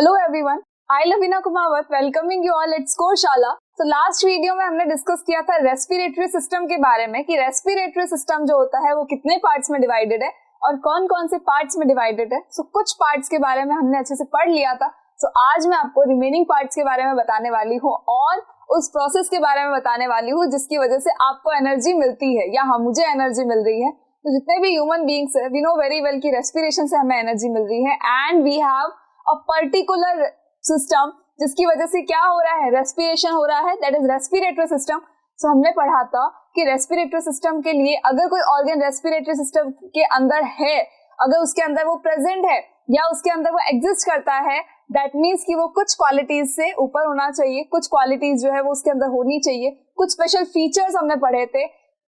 Hello everyone, I Lavina Kumawat welcoming you all at score Shala. तो last video में हमने discuss किया था रेस्पिरेटरी सिस्टम के बारे में कि रेस्पिरेटरी सिस्टम जो होता है वो कितने पार्ट्स में डिवाइडेड है और कौन कौन से पार्ट्स में डिवाइडेड है। सो कुछ पार्ट्स के बारे में हमने अच्छे से पढ़ लिया था। सो आज मैं आपको रिमेनिंग पार्ट्स के बारे में बताने वाली हूँ और उस प्रोसेस के बारे में बताने वाली हूँ जिसकी वजह से आपको एनर्जी मिलती है या मुझे एनर्जी मिल रही है। तो जितने भी ह्यूमन बीइंग्स है, वी नो वेरी वेल कि रेस्पिरेशन से हमें एनर्जी मिल रही है and we have a particular system जिसकी वजह से क्या हो रहा है, रेस्पिरेशन हो रहा है, दैट इज रेस्पिरेटरी सिस्टम। सो हमने पढ़ा था कि रेस्पिरेटरी सिस्टम के लिए अगर कोई ऑर्गन रेस्पिरेटरी सिस्टम के अंदर है, अगर उसके अंदर वो प्रेजेंट है या उसके अंदर वो एग्जिस्ट करता है, दैट मीन्स कि वो कुछ क्वालिटीज से ऊपर होना चाहिए, कुछ क्वालिटीज जो है वो उसके अंदर होनी चाहिए, कुछ स्पेशल फीचर्स हमने पढ़े थे।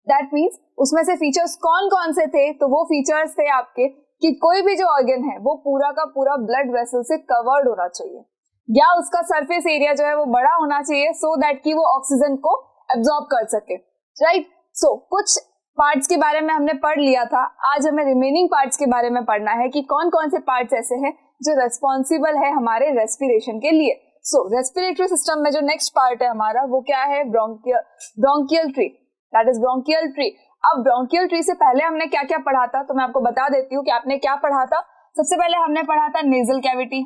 दैट मीन्स उसमें से फीचर्स कौन कौन से थे, तो वो फीचर्स थे आपके कि कोई भी जो ऑर्गन है वो पूरा का पूरा ब्लड वेसल से कवर्ड होना चाहिए या उसका सरफेस एरिया जो है वो बड़ा होना चाहिए सो दैट कि वो ऑक्सीजन को एब्जॉर्ब कर सके, राइट। सो कुछ पार्ट्स के बारे में हमने पढ़ लिया था, आज हमें रिमेनिंग पार्ट्स के बारे में पढ़ना है कि कौन कौन से पार्ट्स ऐसे हैं जो रेस्पॉन्सिबल है हमारे रेस्पिरेशन के लिए। सो रेस्पिरेटरी सिस्टम में जो नेक्स्ट पार्ट है हमारा वो क्या है, bronchial tree, that is bronchial tree. अब ब्रोंकियल ट्री से पहले हमने क्या क्या पढ़ा था तो मैं आपको बता देती हूँ कि आपने क्या पढ़ा था। सबसे पहले हमने पढ़ा था नेजल कैविटी।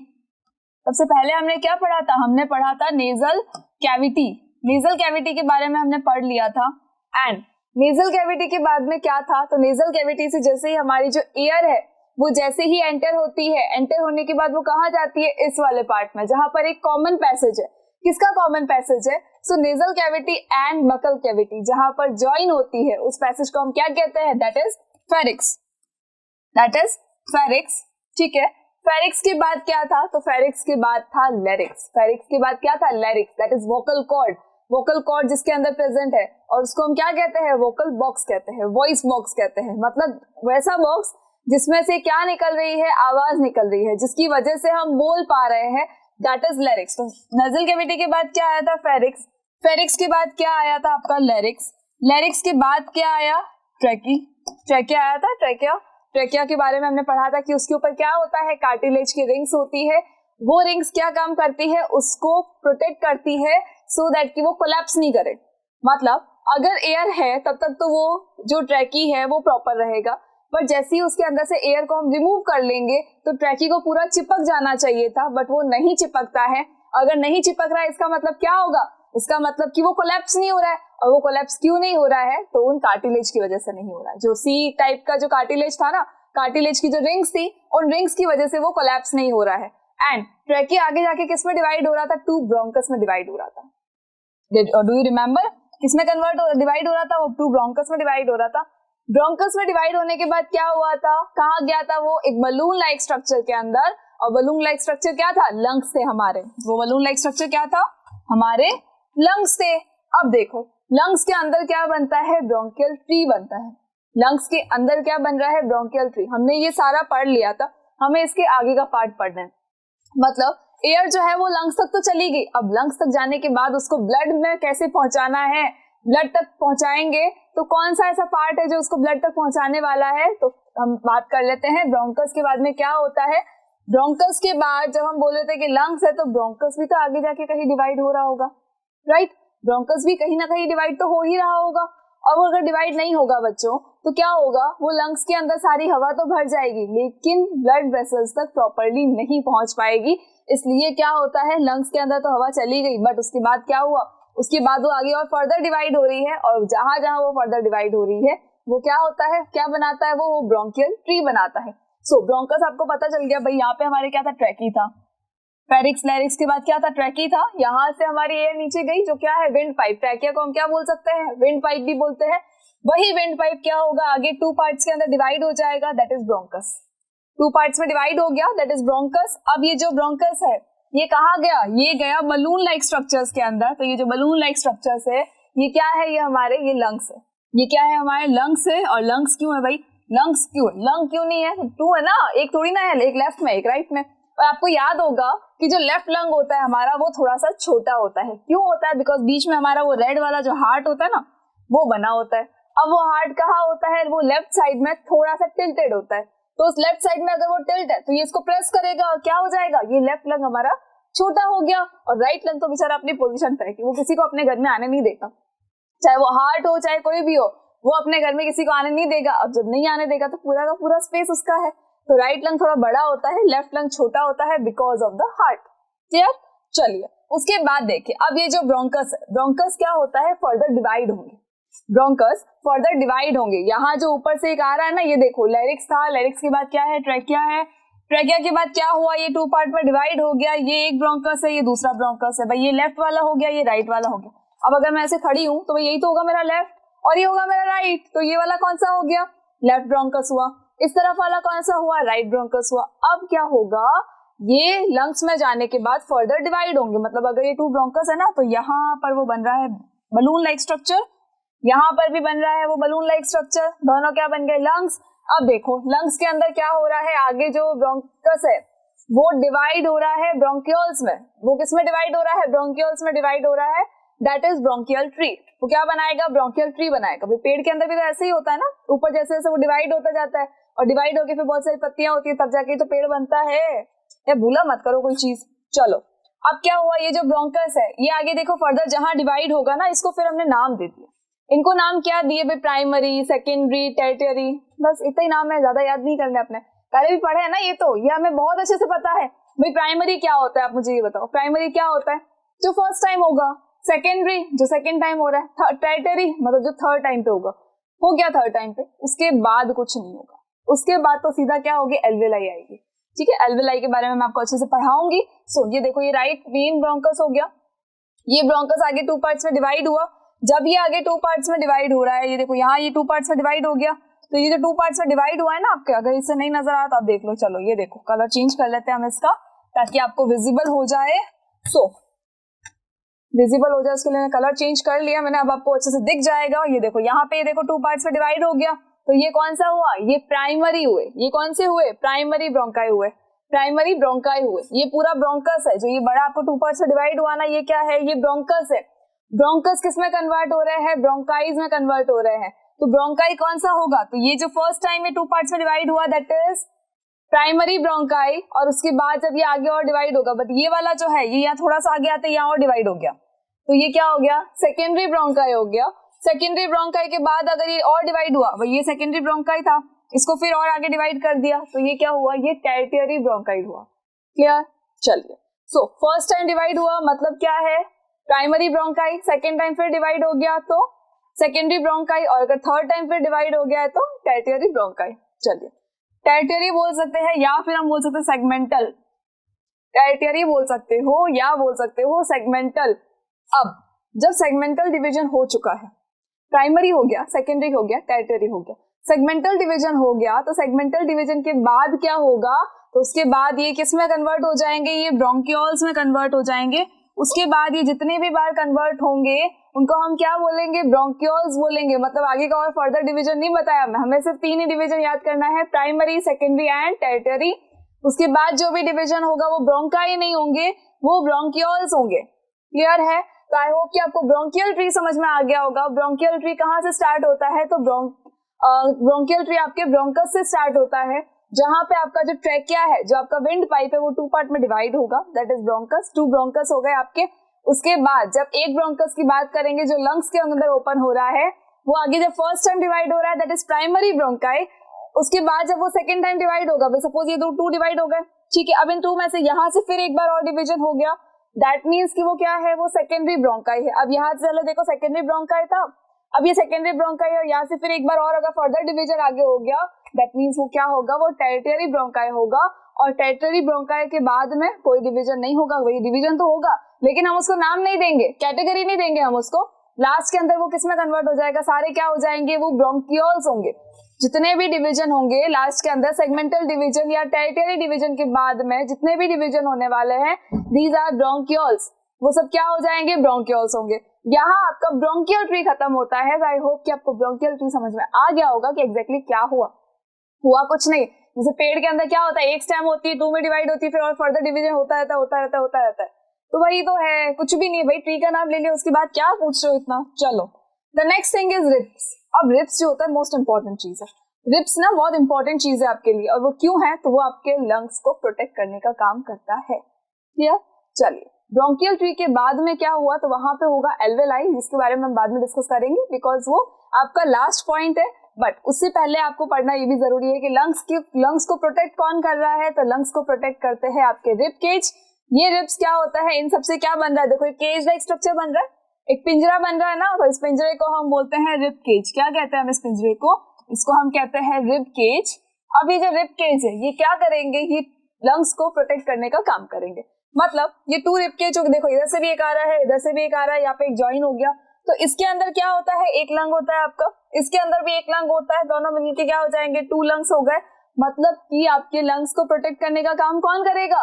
सबसे पहले हमने क्या पढ़ा था, हमने पढ़ा था नेजल कैविटी। नेजल कैविटी के बारे में हमने पढ़ लिया था। एंड नेजल कैविटी के बाद में क्या था, तो नेजल कैविटी से जैसे ही हमारी जो एयर है वो जैसे ही एंटर होती है, एंटर होने के बाद वो कहाँ जाती है, इस वाले पार्ट में जहां पर एक कॉमन पैसेज है। किसका कॉमन पैसेज है, so nasal cavity and buccal cavity जहां पर ज्वाइन होती है उस पैसेज को हम क्या कहते हैं, दैट इज फेरिक्स, दैट इज फेरिक्स। ठीक है, फेरिक्स के बाद क्या था, तो फेरिक्स के बाद था लैरिक्स। फेरिक्स के बाद क्या था, larynx, that is vocal cord. Vocal cord जिसके अंदर प्रेजेंट है और उसको हम क्या कहते हैं, वोकल बॉक्स कहते हैं, वॉइस बॉक्स कहते हैं। मतलब वैसा बॉक्स जिसमें से क्या निकल रही है, आवाज निकल रही है जिसकी वजह से हम बोल पा रहे हैं, दैट इज लैरिक्स। तो नेजल कैविटी के बाद क्या आया था, फेरिक्स। फेरिक्स के बाद क्या आया था आपका, लैरिक्स। लैरिक्स के बाद क्या आया, ट्रैकी। ट्रैकिया आया था, ट्रैकिया। ट्रैकिया के बारे में हमने पढ़ा था कि उसके ऊपर क्या होता है, कार्टिलेज की रिंग्स होती है। वो रिंग्स क्या काम करती है, उसको प्रोटेक्ट करती है सो दैट कि वो कोलैप्स नहीं करे। मतलब अगर एयर है तब तक तो वो जो ट्रैकी है वो प्रॉपर रहेगा, बट जैसे ही उसके अंदर से एयर को हम रिमूव कर लेंगे तो ट्रैकी को पूरा चिपक जाना चाहिए था, बट वो नहीं चिपकता है। अगर नहीं चिपक रहा है इसका मतलब क्या होगा, इसका मतलब कि वो कोलैप्स नहीं हो रहा है। और वो कोलैप्स क्यों नहीं हो रहा है, तो उन कार्टिलेज की वजह से नहीं हो रहा है। जो सी टाइप का जो कार्टिलेज था ना, कार्टिलेज की जो रिंग्स थी, उन रिंग्स की वजह से वो कोलैप्स नहीं हो रहा है। एंड ट्रैकिया आगे जाके किस में डिवाइड हो रहा था, टू ब्रोंकस में डिवाइड हो रहा था। डू यू रिमेम्बर किसमें डिवाइड हो रहा था, वो टू ब्रोंकस में डिवाइड हो रहा था। ब्रोंकस में डिवाइड होने के बाद क्या हुआ था, कहाँ गया था वो, एक बलून लाइक स्ट्रक्चर के अंदर। और बलून लाइक स्ट्रक्चर क्या था, लंग्स थे हमारे। वो बलून लाइक स्ट्रक्चर क्या था, हमारे लंग्स थे। अब देखो लंग्स के अंदर क्या बनता है, ब्रोंकियल ट्री बनता है। लंग्स के अंदर क्या बन रहा है, ब्रोंकियल ट्री। हमने ये सारा पढ़ लिया था, हमें इसके आगे का पार्ट पढ़ना है। मतलब एयर जो है वो लंग्स तक तो चली गई, अब लंग्स तक जाने के बाद उसको ब्लड में कैसे पहुंचाना है, ब्लड तक पहुंचाएंगे तो कौन सा ऐसा पार्ट है जो उसको ब्लड तक पहुंचाने वाला है, तो हम बात कर लेते हैं। ब्रोंकस के बाद में क्या होता है, ब्रोंकस के बाद जब हम बोल रहे थे कि लंग्स है तो ब्रोंकस भी तो आगे जाके कहीं डिवाइड हो रहा होगा, राइट। ब्रोंकस भी कहीं ना कहीं डिवाइड तो हो ही रहा होगा। और वो अगर डिवाइड नहीं होगा बच्चों तो क्या होगा, वो लंग्स के अंदर सारी हवा तो भर जाएगी लेकिन ब्लड वेसल्स तक प्रॉपर्ली नहीं पहुंच पाएगी। इसलिए क्या होता है, लंग्स के अंदर तो हवा चली गई, बट उसके बाद क्या हुआ, उसके बाद वो आगे और फर्दर डिवाइड हो रही है और जहां जहां वो फर्दर डिवाइड हो रही है वो क्या होता है, क्या बनाता है, वो ब्रोंकियल ट्री बनाता है। सो ब्रोंकस आपको पता चल गया भाई, यहाँ पे हमारे क्या था, ट्रैकी था। फेरिक्स लैरिक्स के बाद क्या था, ट्रैकी था। यहाँ से हमारी एयर नीचे गई जो क्या है, विंड पाइप। ट्रैकिया को हम क्या बोल सकते हैं, विंड पाइप भी बोलते हैं। वही विंड पाइप क्या होगा, आगे टू पार्ट्स के अंदर डिवाइड हो जाएगा, that is bronchus. Two parts में डिवाइड हो गया, दैट इज ब्रोंकस। अब ये जो ब्रोंकस है ये कहाँ गया, ये गया बलून लाइक स्ट्रक्चर्स के अंदर। तो ये जो बलून लाइक स्ट्रक्चर्स है ये क्या है, ये हमारे ये लंग्स है। ये क्या है, हमारे लंग्स है। और लंग्स क्यों है भाई, लंग्स क्यों है, लंग क्यों नहीं है, टू है ना, एक थोड़ी ना है, एक लेफ्ट में एक राइट में। और आपको याद होगा कि जो लेफ्ट लंग होता है हमारा वो थोड़ा सा छोटा होता है। क्यों होता है, बिकॉज बीच में हमारा वो रेड वाला जो हार्ट होता है ना वो बना होता है। अब वो हार्ट कहाँ होता है, वो लेफ्ट साइड में थोड़ा सा टिल्टेड होता है। तो उस लेफ्ट साइड में अगर वो टिल्ट है तो ये इसको प्रेस करेगा और क्या हो जाएगा, ये लेफ्ट लंग हमारा छोटा हो गया और राइट लंग तो बेचारा अपनी पोजीशन पे है कि वो किसी को अपने घर में आने नहीं देगा, चाहे वो हार्ट हो चाहे कोई भी हो, वो अपने घर में किसी को आने नहीं देगा। अब जब नहीं आने देगा तो पूरा का पूरा स्पेस उसका है, तो राइट लंग थोड़ा बड़ा होता है, लेफ्ट लंग छोटा होता है because of the heart. Clear? चलिए उसके बाद देखिए, अब ये जो ब्रोंकस है, ब्रोंकस क्या होता है, फर्दर डिवाइड होंगे, ब्रोंकस फर्दर डिवाइड होंगे। यहाँ जो ऊपर से एक आ रहा है ना, ये देखो लेरिक्स था, लेरिक्स के बाद क्या है, ट्रैकिया है, ट्रैकिया के बाद क्या हुआ, ये 2 पार्ट में डिवाइड हो गया, ये एक ब्रोंकस है, ये दूसरा ब्रोंकस है, भाई ये लेफ्ट वाला हो गया, ये राइट वाला हो गया। अब अगर मैं ऐसे खड़ी हूँ तो यही तो होगा मेरा लेफ्ट और ये होगा मेरा राइट, तो ये वाला कौन सा हो गया, लेफ्ट ब्रोंकस हुआ, इस तरफ वाला कौन सा हुआ, राइट ब्रोंकस हुआ। अब क्या होगा, ये लंग्स में जाने के बाद फर्दर डिवाइड होंगे, मतलब अगर ये 2 ब्रोंकस है ना तो यहाँ पर वो बन रहा है बलून लाइक स्ट्रक्चर, यहाँ पर भी बन रहा है वो बलून लाइक स्ट्रक्चर, दोनों क्या बन गए, लंग्स। अब देखो लंग्स के अंदर क्या हो रहा है, आगे जो ब्रोंकस है वो डिवाइड हो रहा है ब्रोंकियोल्स में, वो किस में डिवाइड हो रहा है, ब्रोंकियोल्स में डिवाइड हो रहा है, दैट इज ब्रोंकियल ट्री। वो क्या बनाएगा, ब्रोंकियल ट्री बनाएगा। भाई पेड़ के अंदर भी तो ऐसे ही होता है ना, ऊपर जैसे जैसे वो डिवाइड होता जाता है और डिवाइड होके फिर बहुत सारी पत्तियां होती है, तब जाके तो पेड़ बनता है, या भूला मत करो कोई चीज। चलो अब क्या हुआ, ये जो ब्रोंकस है ये आगे देखो फर्दर जहां डिवाइड होगा ना, इसको फिर हमने नाम दे दिया, इनको नाम क्या दिए भाई, प्राइमरी, सेकेंडरी, टर्टियरी, बस इतना ही नाम है, ज्यादा याद नहीं करना अपने, पहले भी पढ़े है ना, ये हमें बहुत अच्छे से पता है। भाई प्राइमरी क्या होता है, आप मुझे ये बताओ, प्राइमरी क्या होता है, जो फर्स्ट टाइम होगा, सेकेंडरी जो सेकेंड टाइम हो रहा है, टर्टियरी मतलब जो थर्ड टाइम पे होगा, हो गया थर्ड टाइम पे, उसके बाद कुछ नहीं होगा, उसके बाद तो सीधा क्या होगी, एल्वेलाई आएगी। ठीक है, एल्वेलाई के बारे में मैं आपको अच्छे से पढ़ाऊंगी। सो ये देखो, ये राइट मेन ब्रोंकस हो गया, ये ब्रोंकस आगे 2 पार्ट्स में डिवाइड हुआ, जब ये आगे 2 पार्ट्स में डिवाइड हो रहा है, ये देखो यहाँ ये 2 पार्ट्स में डिवाइड हो गया, तो ये जो 2 पार्ट्स में डिवाइड हुआ है ना आपके, अगर इससे नहीं नजर आता आप देख लो, चलो ये देखो कलर चेंज कर लेते हैं हम इसका, ताकि आपको विजिबल हो जाए। सो विजिबल हो जाए उसके लिए कलर चेंज कर लिया मैंने, अब आपको अच्छे से दिख जाएगा। ये देखो यहाँ पे, ये देखो 2 पार्ट्स में डिवाइड हो गया, तो ये कौन सा हुआ, ये प्राइमरी हुए, ये कौन से हुए, प्राइमरी ब्रोंकाई हुए, प्राइमरी ब्रोंकाई हुए। ये पूरा ब्रोंकस है, जो ये बड़ा आपको 2 पार्ट्स में डिवाइड हुआ ना, ये क्या है, ये ब्रोंकस है। ब्रोंकस किस में कन्वर्ट हो रहे हैं, ब्रोंकाइज में कन्वर्ट हो रहे हैं, तो ब्रोंकाई कौन सा होगा, तो ये जो फर्स्ट टाइम ये 2 पार्ट्स में डिवाइड हुआ दैट इज प्राइमरी ब्रोंकाई, और उसके बाद जब ये आगे और डिवाइड होगा, बट ये वाला जो है ये यहाँ थोड़ा सा आगे आते यहाँ और डिवाइड हो गया, तो ये क्या हो गया, सेकेंडरी ब्रोंकाई हो गया। सेकेंडरी ब्रोंकाई के बाद अगर ये और डिवाइड हुआ, ये सेकेंडरी ब्रोंकाई था, इसको फिर और आगे डिवाइड कर दिया, तो ये क्या हुआ, ये टर्टियरी ब्रोंकाई हुआ। क्लियर? चलिए, सो फर्स्ट टाइम डिवाइड हुआ मतलब क्या है, प्राइमरी ब्रोंकाई, सेकेंड टाइम फिर डिवाइड हो गया तो सेकेंडरी ब्रोंकाई, और अगर थर्ड टाइम फिर डिवाइड हो गया है तो टर्टियरी ब्रोंकाई। चलिए, टर्टियरी बोल सकते हैं या फिर हम बोल सकते हैं सेगमेंटल, टर्टियरी बोल सकते हो या बोल सकते हो सेगमेंटल। अब जब सेगमेंटल डिवीजन हो चुका है, प्राइमरी हो गया, सेकेंडरी हो गया, टर्टियरी हो गया, सेगमेंटल डिवीजन हो गया, तो सेगमेंटल डिवीजन के बाद क्या होगा, तो उसके बाद ये किस में कन्वर्ट हो जाएंगे, ये ब्रोंकियोल्स में कन्वर्ट हो जाएंगे। उसके बाद ये जितने भी बार कन्वर्ट होंगे उनको हम क्या बोलेंगे, ब्रोंकियोल्स बोलेंगे। मतलब आगे का और फर्दर डिवीजन नहीं बताया मैं, हमें सिर्फ 3 ही डिवीजन याद करना है, प्राइमरी, सेकेंडरी एंड टर्टियरी। उसके बाद जो भी डिवीजन होगा वो ब्रोंकाई नहीं होंगे, वो ब्रोंकियोल्स होंगे। क्लियर है? तो आई होप कि आपको ब्रोंकियल ट्री समझ में आ गया होगा। ब्रोंकियल ट्री कहाँ से स्टार्ट होता है, तो ब्रोंकियल ट्री आपके ब्रोंकस से स्टार्ट होता है, जहां पे आपका जो ट्रैकिया है, जो आपका विंड पाइप है, वो 2 पार्ट में डिवाइड होगा, दैट इज ब्रोंकस। 2 ब्रोंकस हो गए आपके। उसके बाद जब एक ब्रोंकस की बात करेंगे जो लंग्स के अंदर ओपन हो रहा है, वो आगे जब फर्स्ट टाइम डिवाइड हो रहा है दैट इज प्राइमरी ब्रोंकाई। उसके बाद जब वो सेकेंड टाइम डिवाइड होगा, सपोज ये 2 डिवाइड हो गए, ठीक है, अब इन 2 में से यहाँ से फिर एक बार और डिवीजन हो गया, दैट मीन्स कि वो क्या है, वो सेकेंडरी ब्रोंकाई है। अब यहाँ से चलो देखो, सेकेंडरी ब्रोंकाई था, अब ये सेकेंडरी ब्रोंकाई है, यहाँ से फिर एक बार और अगर फर्दर डिवीजन आगे हो गया, दैट मीन्स वो क्या होगा, वो टर्टियरी ब्रोंकाई होगा। और टर्टियरी ब्रोंकाई के बाद में कोई डिवीजन नहीं होगा, वही डिवीजन तो होगा लेकिन हम उसको नाम नहीं देंगे, कैटेगरी नहीं देंगे हम उसको। लास्ट के अंदर वो किस में कन्वर्ट हो जाएगा, सारे क्या हो जाएंगे, वो ब्रोंकियोल्स होंगे। जितने भी डिवीजन होंगे लास्ट के अंदर, सेगमेंटल डिवीजन या टर्टियरी डिवीजन के बाद में जितने भी डिवीजन होने वाले हैं, दीज आर ब्रोंकियोल्स, वो सब क्या हो जाएंगे, ब्रोंकियोल्स होंगे। यहाँ आपका ब्रोंकियल ट्री खत्म होता है। आई होप कि आपको ब्रोंकियल ट्री समझ में आ गया होगा कि एग्जैक्टली क्या हुआ कुछ नहीं। जैसे पेड़ के अंदर क्या होता है, एक स्टेम होती है, 2 में डिवाइड होती है, फिर और फर्दर डिवीजन होता रहता है। तो वही तो है, कुछ भी नहीं भाई, ट्री का नाम ले लिया, उसके बाद क्या पूछ रहे हो इतना। चलो, the next thing is reps. अब रिप्स जो होता है मोस्ट इंपॉर्टेंट चीज है। रिब्स ना बहुत इंपॉर्टेंट चीज है आपके लिए, और वो क्यों है, तो वो आपके लंग्स को प्रोटेक्ट करने का काम करता है। क्लियर? चलिए, ब्रोंकियल ट्री के बाद में क्या हुआ, तो वहां पे होगा एल्वेलाई, जिसके बारे में हम बाद में डिस्कस करेंगे बिकॉज वो आपका लास्ट पॉइंट है। बट उससे पहले आपको पढ़ना ये भी जरूरी है कि लंग्स को प्रोटेक्ट कौन कर रहा है, तो लंग्स को प्रोटेक्ट करते हैं आपके रिब केज। ये रिब्स क्या होता है, इन सबसे क्या बन रहा है, देखो केज लाइक स्ट्रक्चर बन रहा है, एक पिंजरा बन रहा है ना, तो इस पिंजरे को हम बोलते हैं रिब केज। क्या कहते हैं हम इस पिंजरे को, इसको हम कहते हैं रिब केज। अब ये जो रिब केज है ये क्या करेंगे, ये लंग्स को प्रोटेक्ट करने का काम करेंगे। मतलब ये 2 रिब केज, देखो इधर से भी एक आ रहा है, इधर से भी एक आ रहा है, यहाँ पे एक जॉइन हो गया, तो इसके अंदर क्या होता है, एक लंग होता है आपका, इसके अंदर भी एक लंग होता है, दोनों मिलके क्या हो जाएंगे, 2 लंग्स हो गए। मतलब कि आपके लंग्स को प्रोटेक्ट करने का काम कौन करेगा,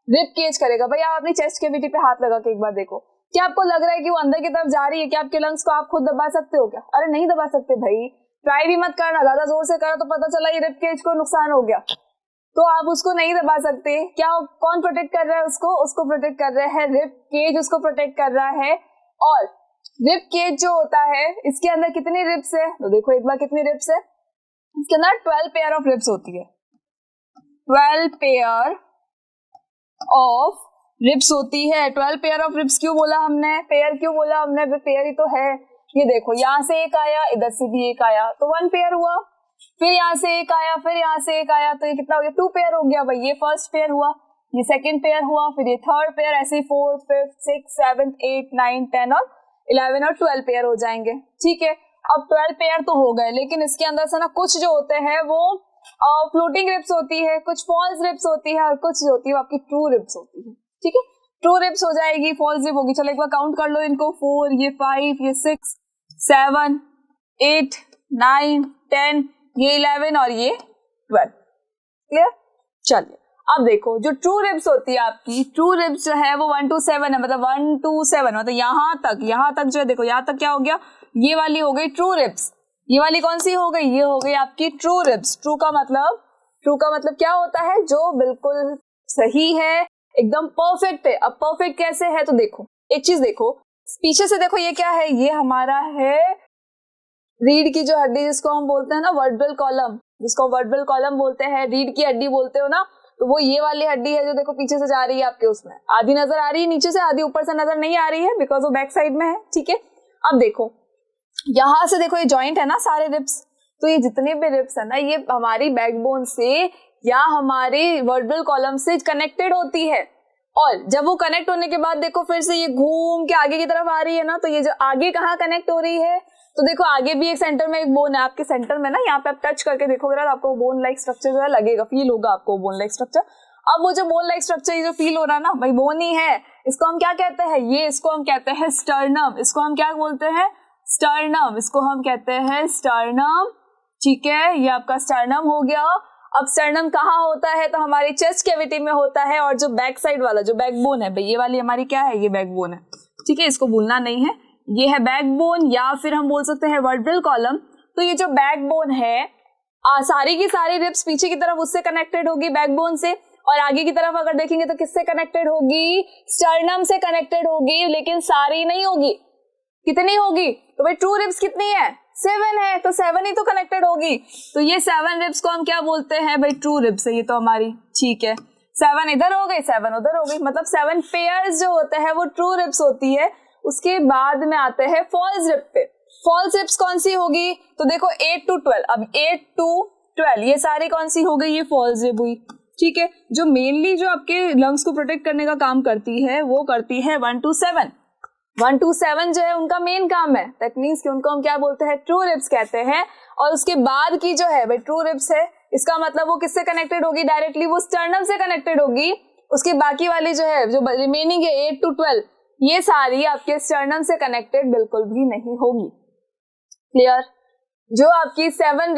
रिब केज करेगा। भाई आप अपनी चेस्ट कैविटी पे हाथ लगा के एक बार देखो, क्या आपको लग रहा है कि वो अंदर की तरफ जा रही है, क्या आपके लंग्स को आप खुद दबा सकते हो क्या? अरे नहीं दबा सकते भाई, ट्राई भी मत करना, ज्यादा जोर से करा तो पता चला ये रिब केज को नुकसान हो गया, तो आप उसको नहीं दबा सकते। क्या कौन प्रोटेक्ट कर रहा है उसको प्रोटेक्ट कर रहा है रिब केज, उसको प्रोटेक्ट कर रहा है। और रिब केज जो होता है इसके अंदर कितनी रिब्स है, तो देखो एक बार कितनी रिब्स है, इसके अंदर 12 पेयर ऑफ रिब्स होती है, 12 पेयर ऑफ रिब्स होती है। 12 पेयर ऑफ रिब्स क्यों बोला हमने, पेयर क्यों बोला हमने, पेयर ही तो है। ये देखो यहाँ से एक आया, इधर से भी एक आया, तो 1 पेयर हुआ, फिर यहाँ से एक आया, फिर यहाँ से एक आया, तो ये कितना हो गया, 2 पेयर हो गया भाई। ये फर्स्ट पेयर हुआ, ये सेकंड पेयर हुआ, फिर ये थर्ड पेयर, ऐसे 4th 5th 6th 7th 8th 9th 10 और 11 और 12 पेयर हो जाएंगे। ठीक है, अब 12 पेयर तो हो गए, लेकिन इसके अंदर से ना कुछ जो होते हैं वो फ्लोटिंग रिब्स होती है, कुछ फॉल्स रिब्स होती है, और कुछ जो होती है वो आपकी ट्रू रिब्स होती है। ठीक है, ट्रू रिब्स हो जाएगी, फॉल्स रिब होगी। चलो एक बार काउंट कर लो इनको, 4, ये 5, ये 6, 7, 8, 9, 10, ये 11 और ये 12। क्लियर? चलिए अब देखो जो ट्रू रिब्स होती है आपकी, ट्रू रिब्स जो है वो 1 to 7 है, मतलब 1 to 7 मतलब यहाँ तक जो है, देखो यहाँ तक क्या हो गया, ये वाली हो गई ट्रू रिब्स। ये वाली कौन सी हो गई, ये हो गई आपकी ट्रू रिब्स। ट्रू का मतलब क्या होता है, जो बिल्कुल सही है, एकदम परफेक्ट है। अब परफेक्ट कैसे है, तो देखो एक चीज देखो, पीछे से देखो ये क्या है, ये हमारा है रीढ़ की जो हड्डी, जिसको हम बोलते हैं ना वर्टेब्रल कॉलम, जिसको वर्टेब्रल कॉलम बोलते हैं, रीढ़ की हड्डी बोलते हो ना, तो वो ये वाली हड्डी है जो देखो पीछे से जा रही है आपके, उसमें आधी नजर आ रही है नीचे से, आधी ऊपर से नजर नहीं आ रही है, बिकॉज वो बैक साइड में है। ठीक है, अब देखो यहां से देखो ये जॉइंट है ना सारे रिब्स, तो ये जितने भी रिब्स है ना ये हमारी बैकबोन से या हमारे वर्टेब्रल कॉलम से कनेक्टेड होती है। और जब वो कनेक्ट होने के बाद देखो फिर से ये घूम के आगे की तरफ आ रही है ना, तो ये जो आगे कहाँ कनेक्ट हो रही है, तो देखो आगे भी एक सेंटर में एक बोन है आपके सेंटर में ना, यहाँ पे आप टच करके देखोगे ना आपको बोन लाइक स्ट्रक्चर जो है लगेगा, फील होगा आपको बोन लाइक स्ट्रक्चर। अब वो जो बोन लाइक स्ट्रक्चर ये जो फील हो रहा है ना भाई, बोन ही है, इसको हम क्या कहते हैं, ये इसको हम कहते हैं स्टर्नम, इसको हम क्या बोलते हैं, स्टर्नम, इसको हम कहते हैं स्टर्नम। ठीक है, ये आपका स्टर्नम हो गया। अब स्टर्नम कहाँ होता है, तो हमारी चेस्ट कैविटी में होता है, और जो बैक साइड वाला जो बैकबोन है भाई, ये वाली हमारी क्या है, ये बैकबोन है। ठीक है, इसको भूलना नहीं है, ये है बैकबोन, या फिर हम बोल सकते हैं वर्टेब्रल कॉलम। तो ये जो बैकबोन है, सारी की सारी रिब्स पीछे की तरफ उससे कनेक्टेड होगी बैकबोन से, और आगे की तरफ अगर देखेंगे तो किससे कनेक्टेड होगी, स्टर्नम से कनेक्टेड होगी, लेकिन सारी नहीं होगी। कितनी होगी, तो भाई ट्रू रिब्स कितनी है, 7 है, तो 7 ही तो कनेक्टेड होगी, तो ये 7 रिब्स को हम क्या बोलते हैं भाई, ट्रू रिब्स है ये तो हमारी। ठीक है, 7 इधर हो गई, 7 उधर हो गई, मतलब 7 पेयर्स जो होते हैं वो ट्रू रिब्स होती है। उसके बाद में आते हैं फॉल्स रिब पे। फॉल्स रिब्स कौन सी होगी, तो देखो 8 to 12, अब 8 to 12 ये सारी कौन सी हो गई, ये फॉल्स रिब हुई। ठीक है, जो मेनली जो आपके लंग्स को प्रोटेक्ट करने का काम करती है वो करती है 1 to 7। 1 to 7 जो है उनका मेन काम है, दैट मीन्स कि उनको हम क्या बोलते हैं, ट्रू रिब्स कहते हैं। और उसके बाद की जो है भाई ट्रू रिब्स है, इसका मतलब वो किससे कनेक्टेड होगी, डायरेक्टली वो स्टर्नम से कनेक्टेड होगी। उसकी बाकी वाली जो है जो रिमेनिंग है 8 to 12 ये सारी आपके स्टर्नम से कनेक्टेड बिल्कुल भी नहीं होगी। क्लियर? जो आपकी 7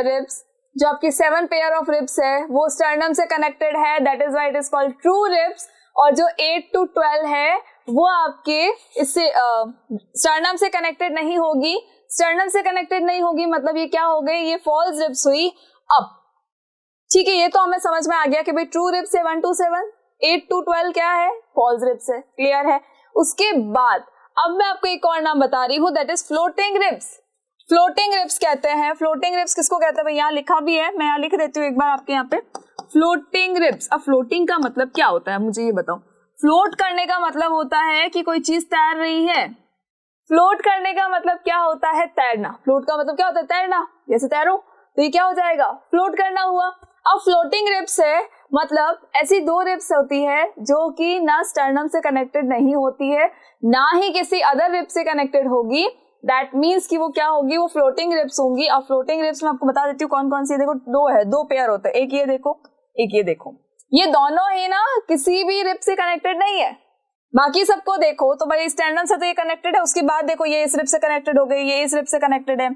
रिब्स जो आपकी 7 पेयर ऑफ रिब्स है वो स्टर्नम से कनेक्टेड है, that is why it is called true ribs. और जो 8 to 12 है वो आपके इससे स्टर्नम से कनेक्टेड नहीं होगी। स्टर्नम से कनेक्टेड नहीं होगी मतलब ये क्या हो गई, ये फॉल्स रिब्स हुई। अब ठीक है, ये तो हमें समझ में आ गया कि भाई ट्रू रिब्स है 1 to 7, 8 to 12 क्या है, फॉल्स रिब्स है। क्लियर है? उसके बाद अब मैं आपको एक और नाम बता रही हूँ, that is floating ribs. Floating ribs कहते हैं। फ्लोटिंग रिब्स किसको कहते हैं भाई, यहाँ लिखा भी है, मैं यहाँ लिख देती हूँ एक बार आपके यहाँ पे, फ्लोटिंग रिब्स। अब फ्लोटिंग का मतलब क्या होता है मुझे ये बताओ। फ्लोट करने का मतलब होता है कि कोई चीज तैर रही है। फ्लोट करने का मतलब क्या होता है, तैरना। फ्लोट का मतलब क्या होता है, तैरना, जैसे तैरो, तो ये क्या हो जाएगा, फ्लोट करना हुआ। अब फ्लोटिंग रिब्स है मतलब ऐसी दो रिब्स होती है जो कि ना स्टर्नम से कनेक्टेड नहीं होती है, ना ही किसी अदर रिब से कनेक्टेड होगी। दैट मीन्स कि वो क्या होगी, वो फ्लोटिंग रिब्स होंगी। अब फ्लोटिंग रिब्स में आपको बता देती हूँ कौन कौन सी है। देखो दो है, दो पेयर होते हैं, एक ये देखो, एक ये देखो। ये दोनों ही ना किसी भी रिब से कनेक्टेड नहीं है। बाकी सबको देखो तो भाई स्टर्नम से तो ये कनेक्टेड है, उसके बाद देखो ये इस रिब से कनेक्टेड हो गई, ये इस रिब से कनेक्टेड है,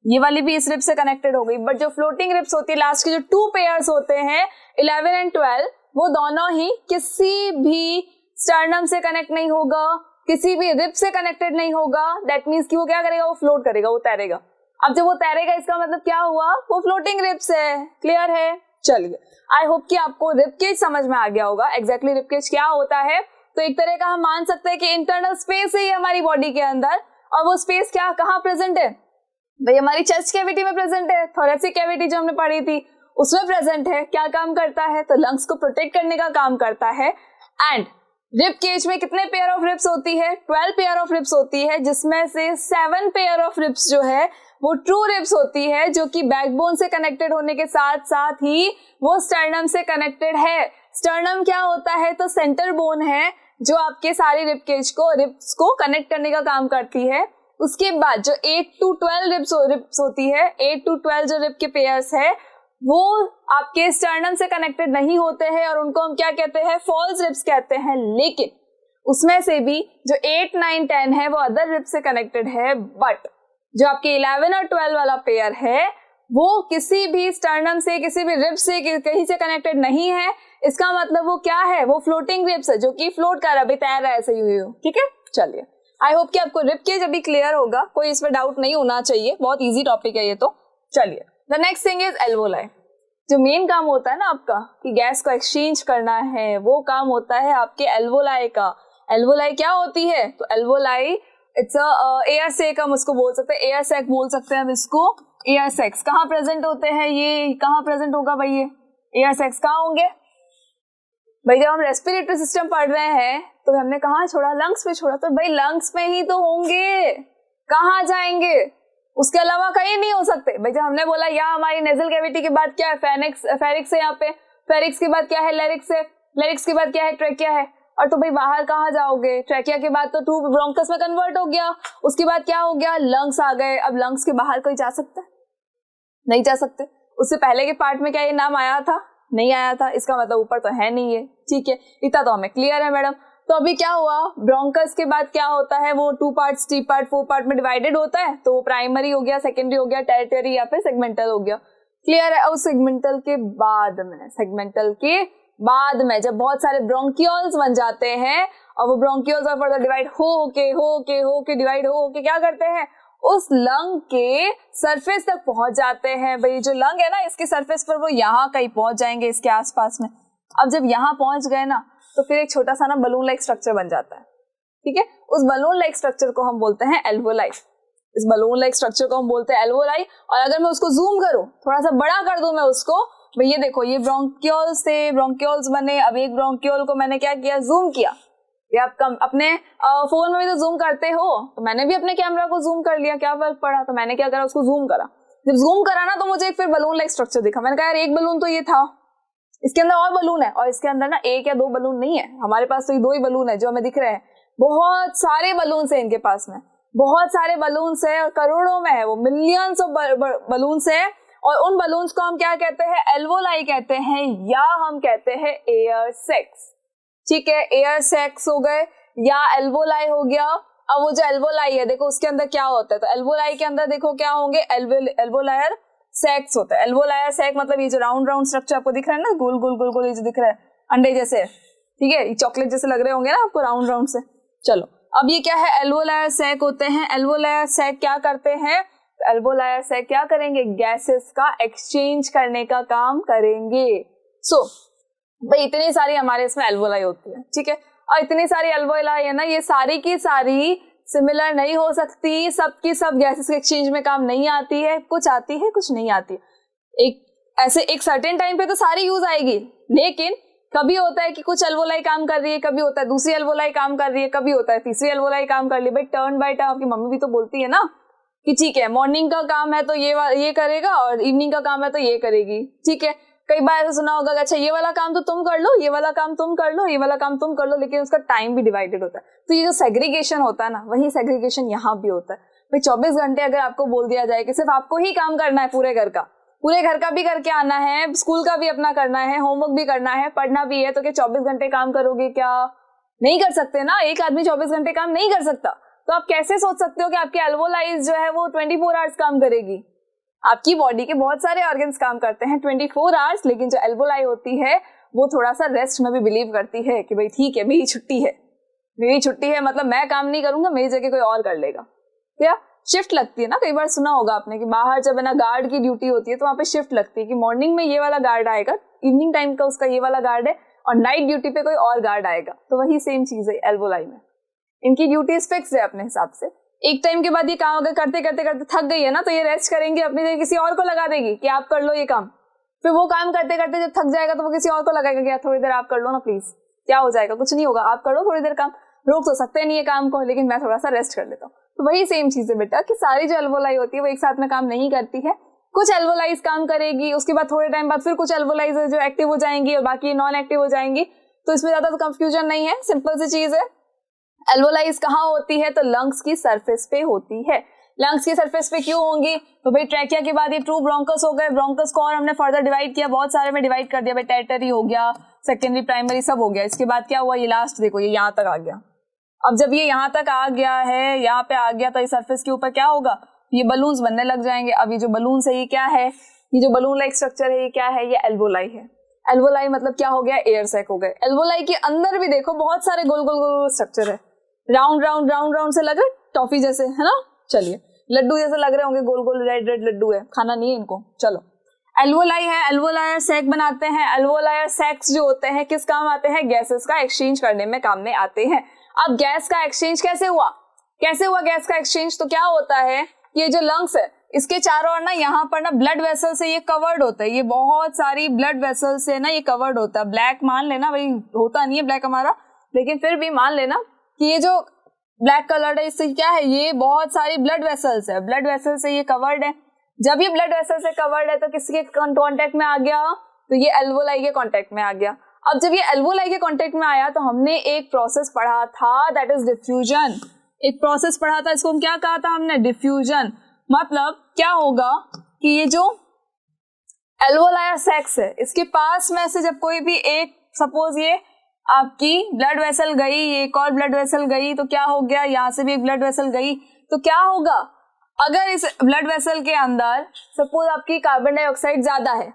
ये वाली भी इस रिब से कनेक्टेड हो गई। बट जो फ्लोटिंग रिब्स होती है, लास्ट के जो टू पेयर्स होते हैं 11 एंड 12, वो दोनों ही किसी भी स्टर्नम से कनेक्ट नहीं होगा, किसी भी रिब से कनेक्टेड नहीं होगा। दैट मीन्स कि वो क्या करेगा, वो फ्लोट करेगा, वो तैरेगा। अब जब वो तैरेगा इसका मतलब क्या हुआ, वो फ्लोटिंग रिब्स है। क्लियर है? चलिए, आई होप कि आपको रिब केज समझ में आ गया होगा। एग्जैक्टली रिब केज क्या होता है, तो एक तरह का हम मान सकते हैं कि इंटरनल स्पेस है हमारी बॉडी के अंदर, और वो स्पेस क्या कहाँ प्रेजेंट है भाई, हमारी चेस्ट कैविटी में प्रेजेंट है। थोरेसिक कैविटी जो हमने पढ़ी थी उसमें प्रेजेंट है। क्या काम करता है, तो लंग्स को प्रोटेक्ट करने का काम करता है। एंड रिब केज में कितने पेयर ऑफ रिब्स होती है, 12 पेयर ऑफ रिब्स होती है, जिसमें से 7 पेयर ऑफ रिब्स जो है वो ट्रू रिब्स होती है, जो कि बैकबोन से कनेक्टेड होने के साथ साथ ही वो स्टर्नम से कनेक्टेड है। स्टर्नम क्या होता है, तो सेंटर बोन है जो आपके सारी रिब्स को कनेक्ट करने का काम करती है। उसके बाद जो 8 to 12 रिब्स होती है, 8 to 12 जो रिब के पेयर्स है वो आपके स्टर्नम से कनेक्टेड नहीं होते हैं, और उनको हम क्या कहते हैं, फॉल्स रिब्स कहते हैं। लेकिन उसमें से भी जो 8, 9, 10 है वो अदर रिब से कनेक्टेड है। बट जो आपके 11 और 12 वाला पेयर है वो किसी भी स्टर्नम से, किसी भी रिब से, कहीं से कनेक्टेड नहीं है। इसका मतलब वो क्या है, वो फ्लोटिंग रिब्स है, जो कि फ्लोट कर रहा है, अभी तैर रहा है ऐसे यूं। ठीक है, चलिए, आई होप कि आपको रिब केज अभी क्लियर होगा, कोई इसमें डाउट नहीं होना चाहिए, बहुत इजी टॉपिक है ये तो। चलिए, the next thing is alveoli. जो मेन काम होता है ना आपका कि गैस को एक्सचेंज करना है, वो काम होता है आपके एल्वोलाई का। एल्वोलाई क्या होती है, तो एल्वोलाई इट्स एयर सैक, हम उसको बोल सकते हैं, एयर सैक बोल सकते हैं हम इसको। एयर सैक्स कहाँ प्रेजेंट होते हैं, ये कहाँ प्रेजेंट होगा भाई, ये एयर सैक्स कहाँ होंगे भाई, जब हम रेस्पिरेटरी सिस्टम पढ़ रहे हैं तो हमने कहाँ छोड़ा, लंग्स पे छोड़ा, तो भाई लंग्स में ही तो होंगे, कहाँ जाएंगे, उसके अलावा कहीं नहीं हो सकते भाई। जब हमने बोला यहाँ हमारी नेजल कैविटी के बाद क्या है, फेरिक्स है, यहाँ पे फेरिक्स के बाद क्या है, लेरिक्स है, लेरिक्स के बाद क्या है, ट्रेकिया है। और तो भाई बाहर कहाँ जाओगे, ट्रेकिया के बाद तो टू ब्रोंकस में कन्वर्ट हो गया, उसके बाद क्या हो गया, लंग्स आ गए। अब लंग्स के बाहर कोई जा सकता है, नहीं जा सकते। उससे पहले के पार्ट में क्या ये नाम आया था, नहीं आया था, इसका मतलब ऊपर तो है नहीं है। ठीक है, इतना तो हमें क्लियर है मैडम। तो अभी क्या हुआ, ब्रोंकस के बाद क्या होता है, वो 2 पार्ट्स, 3 पार्ट, 4 पार्ट में डिवाइडेड होता है। तो वो प्राइमरी हो गया, सेकेंडरी हो गया, टेरिटरी या फिर सेगमेंटल हो गया। क्लियर है? और सेगमेंटल के बाद में जब बहुत सारे ब्रोंकियोल्स बन जाते हैं और वो ब्रोंकियोल्स और फर्दर डिवाइड हो के डिवाइड हो के क्या करते हैं, उस लंग के सरफेस तक पहुंच जाते हैं। भाई जो लंग है ना, इसके सरफेस पर वो यहाँ कहीं पहुंच जाएंगे, इसके आसपास में। अब जब यहाँ पहुंच गए ना, तो फिर एक छोटा सा ना बलून लाइक स्ट्रक्चर बन जाता है। ठीक है, उस बलून लाइक स्ट्रक्चर को हम बोलते हैं एल्वोलाई। इस बलून लाइक स्ट्रक्चर को हम बोलते हैं एल्वोलाई। और अगर मैं उसको जूम करूं, थोड़ा सा बड़ा कर दूं मैं उसको, भाई ये देखो, ये ब्रोंकियोल्स थे, ब्रोंकियोल्स बने। अब एक ब्रोंकियोल को मैंने क्या किया, जूम किया। ये आप अपने फोन में भी तो जूम करते हो, तो मैंने भी अपने कैमरा को जूम कर लिया, क्या फर्क पड़ा, तो मैंने क्या करा, उसको जूम करा। जब जूम करा ना, तो मुझे एक फिर बलून लाइक स्ट्रक्चर दिखा। मैंने कहा यार एक बलून तो ये था, इसके अंदर और बलून है, और इसके अंदर ना 1 या 2 बलून नहीं है, हमारे पास तो ये 2 ही बलून है जो हमें दिख रहे हैं। बहुत सारे बलून है इनके पास में, बहुत सारे बलून है, और करोड़ों में है वो, मिलियंस ऑफ बलून है। और उन बलून्स को हम क्या कहते हैं, एल्वोलाई कहते हैं, या हम कहते हैं एयर सैक्स। ठीक है, एयर सैक्स हो गए या एल्वोलाई हो गया। अब वो जो एल्वोलाई है, देखो उसके अंदर क्या होता है, तो एल्वोलाई के अंदर देखो क्या होंगे, एल्वोलायर सैक्स होता है। एल्वोलायर सैक मतलब ये जो राउंड राउंड स्ट्रक्चर आपको दिख रहा है ना, गोल गोल गोल गोल, ये जो दिख रहा है अंडे जैसे, ठीक है, ये चॉकलेट जैसे लग रहे होंगे ना आपको राउंड राउंड से। चलो, अब ये क्या है, एल्वोलायर सैक होते हैं। एल्वोलायर सैक क्या करते हैं, एल्वोलायर सैक क्या करेंगे, गैसेस का एक्सचेंज करने का काम करेंगे। सो भाई इतनी सारी हमारे इसमें एल्वोलाई होती है। ठीक है, और इतनी सारी एल्वोलाई है ना, ये सारी की सारी सिमिलर नहीं हो सकती, सबकी सब गैसेस के एक्सचेंज में काम नहीं आती है, कुछ आती है कुछ नहीं आती है। एक सर्टेन टाइम पे तो सारी यूज आएगी, लेकिन कभी होता है कि कुछ एल्वोलाई काम कर रही है, कभी होता है दूसरी एल्वोलाई काम कर रही है, कभी होता है तीसरी एल्वोलाई काम कर रही है। भाई टर्न बाय टर्न, आपकी मम्मी भी तो बोलती है ना कि ठीक है मॉर्निंग का काम है तो ये करेगा और इवनिंग का काम है तो ये करेगी, ठीक है। कई बार ऐसा सुना होगा कि अच्छा ये वाला काम तो तुम कर लो, ये वाला काम तुम कर लो, ये वाला काम तुम कर लो, लेकिन उसका टाइम भी डिवाइडेड होता है। तो ये जो सेग्रीगेशन होता है ना, वही सेग्रीगेशन यहाँ भी होता है। भाई 24 घंटे अगर आपको बोल दिया जाए कि सिर्फ आपको ही काम करना है पूरे घर का भी करके आना है, स्कूल का भी अपना करना है, होमवर्क भी करना है, पढ़ना भी है, तो क्या 24 घंटे काम करोगे? क्या नहीं कर सकते ना, एक आदमी 24 घंटे काम नहीं कर सकता। तो आप कैसे सोच सकते हो कि आपकी एल्वोलाइज जो है वो 24 आवर्स काम करेगी? आपकी बॉडी के बहुत सारे ऑर्गन्स काम करते हैं 24 आवर्स, लेकिन जो एल्वोलाई होती है वो थोड़ा सा रेस्ट में भी बिलीव करती है कि भाई ठीक है मेरी छुट्टी है, मतलब मैं काम नहीं करूंगा, मेरी जगह कोई और कर लेगा। क्या शिफ्ट लगती है ना, कई बार सुना होगा आपने कि बाहर जब है ना गार्ड की ड्यूटी होती है तो वहाँ पे शिफ्ट लगती है कि मॉर्निंग में ये वाला गार्ड आएगा, इवनिंग टाइम का उसका ये वाला गार्ड है, और नाइट ड्यूटी पे कोई और गार्ड आएगा। तो वही सेम चीज है एल्वोलाई में, इनकी ड्यूटीज फिक्स है अपने हिसाब से। एक टाइम के बाद ये काम अगर करते करते करते थक गई है ना, तो ये रेस्ट करेंगे, अपनी जगह किसी और को लगा देगी कि आप कर लो ये काम। फिर वो काम करते करते जब थक जाएगा तो वो किसी और को लगाएगा कि यार थोड़ी देर आप कर लो ना प्लीज। क्या हो जाएगा? कुछ नहीं होगा, आप करो थोड़ी देर काम, रोक तो सकते नहीं है काम को, लेकिन मैं थोड़ा सा रेस्ट कर लेता हूँ। तो वही सेम चीज है बेटा कि सारी जो एल्वोलाई होती है वो एक साथ में काम नहीं करती है। कुछ एल्वोलाइज काम करेगी, उसके बाद थोड़े टाइम बाद फिर कुछ एल्वोलाइज जो एक्टिव हो जाएंगी और बाकी नॉन एक्टिव हो जाएंगी। तो इसमें ज्यादा कंफ्यूजन नहीं है, सिंपल सी चीज है। एल्वोलाइज कहाँ होती है? तो लंग्स की सरफेस पे होती है। लंग्स की सरफेस पे क्यों होंगी? तो भाई ट्रैकिया के बाद ये ट्रू ब्रोंकस हो गए, ब्रोंकस को और हमने फर्दर डिवाइड किया, बहुत सारे में डिवाइड कर दिया। भाई टेरिटरी हो गया, सेकेंडरी प्राइमरी सब हो गया। इसके बाद क्या हुआ? ये लास्ट देखो, ये यहाँ तक आ गया। अब जब ये यहाँ तक आ गया है, यहाँ पे आ गया, तो इस सरफेस के ऊपर क्या होगा? ये बलून्स बनने लग जाएंगे। अब ये जो बलून्स है ये क्या है? ये जो बलून लाइक स्ट्रक्चर है ये क्या है? ये एल्वोलाई है। एल्वोलाई मतलब क्या हो गया? एयर सैक हो गए। एल्वोलाई के अंदर भी देखो बहुत सारे गोल गोल गोल स्ट्रक्चर है, राउंड राउंड राउंड राउंड से लग रहे, टॉफी जैसे, है ना? चलिए लड्डू जैसे लग रहे होंगे, गोल गोल रेड रेड लड्डू है, खाना नहीं है इनको। चलो एल्वोलाई है, एल्वोलायर सैक बनाते हैं। एल्वोलायर सैक्स जो होते हैं किस काम आते हैं? गैसेस का एक्सचेंज करने में काम में आते हैं। अब गैस का एक्सचेंज कैसे हुआ गैस का एक्सचेंज? तो क्या होता है, ये जो लंग्स है इसके चारों ओर ना यहाँ पर ना ब्लड वेसल से ये कवर्ड होता है, ये बहुत सारी ब्लड वेसल से ना ये कवर्ड होता है। ब्लैक मान लेना, भाई होता नहीं है ब्लैक हमारा, लेकिन फिर भी मान लेना कि ये जो ब्लैक कलर है इससे क्या है? ये बहुत सारी ब्लड वेसल्स है, ब्लड वेसल से ये कवर्ड है। जब ये ब्लड वेसल से कवर्ड है तो किसके कांटेक्ट में आ गया? तो ये एल्वोलाई के कांटेक्ट में आ गया। अब जब ये एल्वोलाई के कांटेक्ट में आया तो हमने एक प्रोसेस पढ़ा था, दैट इज डिफ्यूजन। एक प्रोसेस पढ़ा था, इसको हम क्या कहा था हमने? डिफ्यूजन। मतलब क्या होगा कि ये जो एल्वोलायर सैक्स है इसके पास में से जब कोई भी एक, सपोज ये आपकी ब्लड वेसल गई, एक और ब्लड वेसल गई, तो क्या हो गया? यहाँ से भी एक ब्लड वेसल गई, तो क्या होगा? अगर इस ब्लड वेसल के अंदर सपोज आपकी कार्बन डाइऑक्साइड ज्यादा है,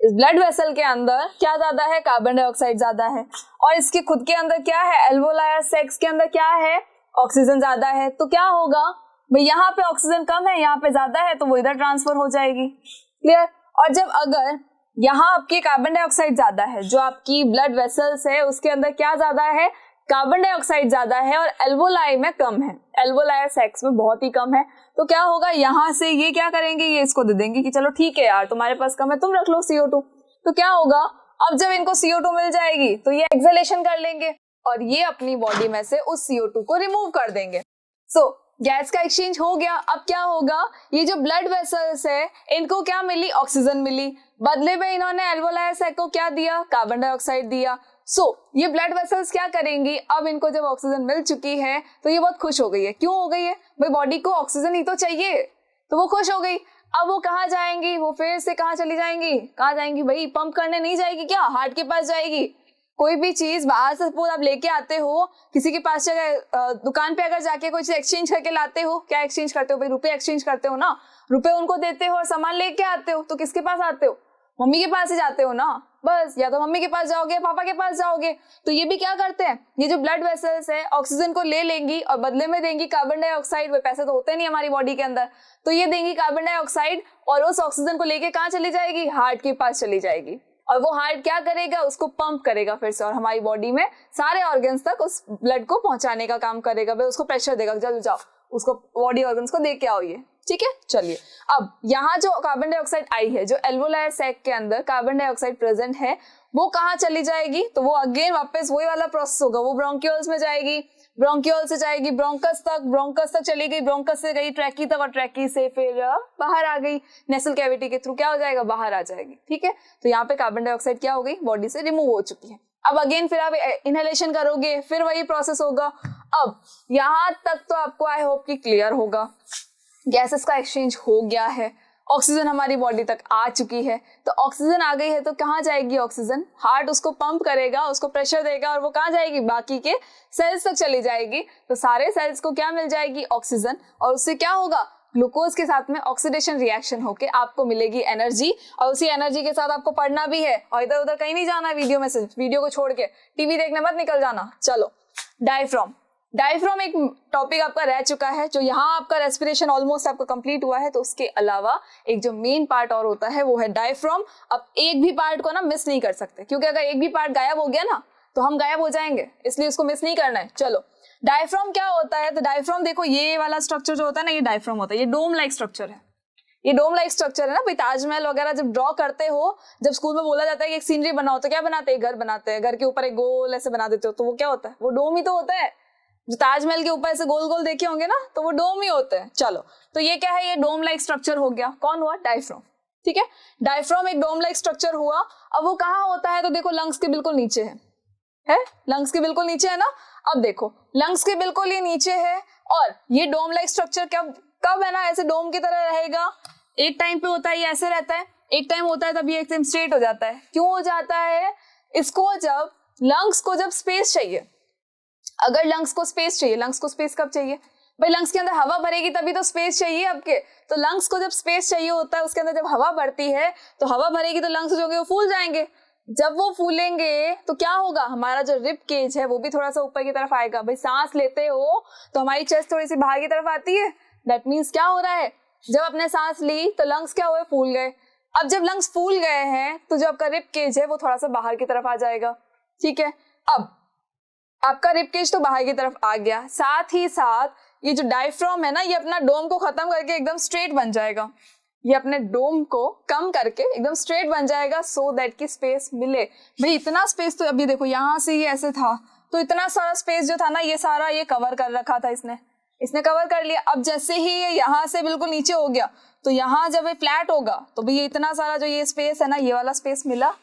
इस ब्लड वेसल के अंदर क्या ज्यादा है? कार्बन डाइऑक्साइड ज्यादा है, और इसके खुद के अंदर क्या है? एल्वोलायर सैक्स के अंदर क्या है? ऑक्सीजन ज्यादा है। तो क्या होगा भाई, यहाँ पे ऑक्सीजन कम है, यहाँ पे ज्यादा है, तो वो इधर ट्रांसफर हो जाएगी। क्लियर? और जब अगर यहाँ आपकी कार्बन डाइऑक्साइड ज्यादा है, जो आपकी ब्लड वेसल्स है उसके अंदर क्या ज्यादा है? कार्बन डाइऑक्साइड ज्यादा है, और एल्वोलाई में कम है, एल्वोलायर सैक्स में बहुत ही कम है। तो क्या होगा? यहाँ से ये क्या करेंगे? ये इसको दे देंगे कि चलो ठीक है यार तुम्हारे पास कम है, तुम रख लो CO2। तो क्या होगा? अब जब इनको CO2 मिल जाएगी तो ये एक्सहेलेशन कर लेंगे और ये अपनी बॉडी में से उस CO2 को रिमूव कर देंगे। सो गैस का एक्सचेंज हो गया। अब क्या होगा? ये जो ब्लड वेसल्स है इनको क्या मिली? ऑक्सीजन मिली। बदले में इन्होंने एल्वोलायर सैक को क्या दिया? कार्बन डाइऑक्साइड दिया। ये ब्लड वेसल्स क्या करेंगी? अब इनको जब ऑक्सीजन मिल चुकी है तो ये बहुत खुश हो गई है। क्यों हो गई है? भाई बॉडी को ऑक्सीजन ही तो चाहिए, तो वो खुश हो गई। अब वो कहाँ जाएंगी? वो फिर से कहाँ चली जाएंगी? कहाँ जाएंगी भाई? पंप करने नहीं जाएगी क्या? हार्ट के पास जाएगी। कोई भी चीज बाहर से सपोज आप लेके आते हो, किसी के पास दुकान पे अगर जाके कोई चीज एक्सचेंज करके लाते हो, क्या एक्सचेंज करते हो भाई? रुपए एक्सचेंज करते हो ना, रुपए उनको देते हो और सामान लेके आते हो, तो किसके पास आते हो? मम्मी के पास ही जाते हो ना। बस या तो मम्मी के पास जाओगे, पापा के पास जाओगे। तो ये भी क्या करते हैं, ये जो ब्लड वेसल्स है ऑक्सीजन को ले लेंगी और बदले में देंगी कार्बन डाइऑक्साइड। वो पैसे तो होते नहीं हमारी बॉडी के अंदर, तो ये देंगी कार्बन डाइऑक्साइड और उस ऑक्सीजन को लेके कहाँ चली जाएगी? हार्ट के पास चली जाएगी। और वो हार्ट क्या करेगा, उसको पंप करेगा फिर से और हमारी बॉडी में सारे ऑर्गन्स तक उस ब्लड को पहुंचाने का काम करेगा, भाई उसको प्रेशर देगा, जल्दी जाओ उसको बॉडी ऑर्गन्स को दे के आओ ये, ठीक है। चलिए अब यहाँ जो कार्बन डाइऑक्साइड आई है, जो एल्वोलायर सैक के अंदर कार्बन डाइऑक्साइड प्रेजेंट है, वो कहाँ चली जाएगी, तो वो अगेन वापस वही वाला प्रोसेस होगा, वो ब्रोंकियोल्स में जाएगी, ब्रोंकियोल से जाएगी ब्रोंकस तक, ब्रोंकस तक चली गई, ब्रोंकस से गई ट्रैकी तक और ट्रैकी से फिर बाहर आ गई नेसल कैविटी के थ्रू, क्या हो जाएगा, बाहर आ जाएगी, ठीक है। तो यहाँ पे कार्बन डाइऑक्साइड क्या हो गई, बॉडी से रिमूव हो चुकी है। अब अगेन फिर आप इनहेलेशन करोगे, फिर वही प्रोसेस होगा। अब यहाँ तक तो आपको आई होप कि क्लियर होगा, गैसेस का एक्सचेंज हो गया है, ऑक्सीजन हमारी बॉडी तक आ चुकी है। तो ऑक्सीजन आ गई है तो कहाँ जाएगी ऑक्सीजन, हार्ट उसको पंप करेगा, उसको प्रेशर देगा और वो कहाँ जाएगी, बाकी के सेल्स तक चली जाएगी। तो सारे सेल्स को क्या मिल जाएगी, ऑक्सीजन, और उससे क्या होगा, ग्लूकोज के साथ में ऑक्सीडेशन रिएक्शन होके आपको मिलेगी एनर्जी, और उसी एनर्जी के साथ आपको पढ़ना भी है और इधर उधर कहीं नहीं जाना वीडियो में, सिर्फ वीडियो को छोड़ के टीवी देखने मत निकल जाना। चलो डायफ्राम, डायफ्राम एक टॉपिक आपका रह चुका है, जो यहाँ आपका रेस्पिरेशन ऑलमोस्ट आपका कंप्लीट हुआ है। तो उसके अलावा एक जो मेन पार्ट और होता है वो है डायफ्राम। अब एक भी पार्ट को ना मिस नहीं कर सकते, क्योंकि अगर एक भी पार्ट गायब हो गया ना तो हम गायब हो जाएंगे, इसलिए उसको मिस नहीं करना है। चलो डायफ्राम क्या होता है, तो डायफ्राम देखो ये वाला स्ट्रक्चर जो होता है ना, ये डायफ्राम होता है, ये डोम लाइक स्ट्रक्चर है, ये डोम लाइक स्ट्रक्चर है ना। भाई ताजमहल वगैरह जब ड्रॉ करते हो, जब स्कूल में बोला जाता है कि एक सीनरी बनाओ, तो क्या बनाते हैं, घर बनाते हैं, घर के ऊपर एक गोल ऐसे बना देते हो, तो वो क्या होता है, वो डोम ही तो होता है। जो ताजमहल के ऊपर ऐसे गोल गोल देखे होंगे ना, तो वो डोम ही होते हैं। चलो तो ये क्या है, ये डोम लाइक स्ट्रक्चर हो गया, कौन हुआ, डायफ्राम, ठीक है। डायफ्राम एक डोम लाइक स्ट्रक्चर हुआ। अब वो कहाँ होता है, तो देखो लंग्स के बिल्कुल नीचे है, लंग्स के बिल्कुल नीचे है ना। अब देखो लंग्स के बिल्कुल ये नीचे है, और ये डोम लाइक स्ट्रक्चर कब है ना ऐसे डोम की तरह रहेगा, एक टाइम पे होता है ये ऐसे रहता है, एक टाइम होता है तब ये एकदम स्ट्रेट हो जाता है। क्यों हो जाता है, इसको जब लंग्स को जब स्पेस चाहिए, अगर लंग्स को स्पेस चाहिए, लंग्स को स्पेस कब चाहिए, भाई लंग्स के अंदर हवा भरेगी तभी तो स्पेस चाहिए आपके। तो लंग्स को जब स्पेस चाहिए होता है, उसके अंदर जब हवा भरती है तो हवा भरेगी तो लंग्स जो होंगे वो फूल जाएंगे। जब वो फूलेंगे तो क्या होगा, हमारा जो रिब केज है वो भी थोड़ा सा ऊपर की तरफ आएगा। भाई सांस लेते हो तो हमारी चेस्ट थोड़ी सी बाहर की तरफ आती है, दैट मीन्स क्या हो रहा है, जब आपने सांस ली तो लंग्स क्या हुए, फूल गए। अब जब लंग्स फूल गए हैं तो जो आपका रिब केज है वो थोड़ा सा बाहर की तरफ आ जाएगा, ठीक है। अब आपका रिब केज तो बाहर की तरफ आ गया, साथ ही साथ ये जो डायफ्राम है ना, ये अपना डोम को खत्म करके एकदम स्ट्रेट बन जाएगा, ये अपने डोम को कम करके एकदम स्ट्रेट बन जाएगा, सो दैट की स्पेस मिले। भाई इतना स्पेस तो अभी देखो यहाँ से ये ऐसे था, तो इतना सारा स्पेस जो था ना, ये सारा ये कवर कर रखा था, इसने कवर कर लिया। अब जैसे ही ये यहाँ से बिल्कुल नीचे हो गया, तो यहाँ जब ये फ्लैट होगा तो भाई ये इतना सारा जो ये स्पेस है ना, ये वाला स्पेस मिला,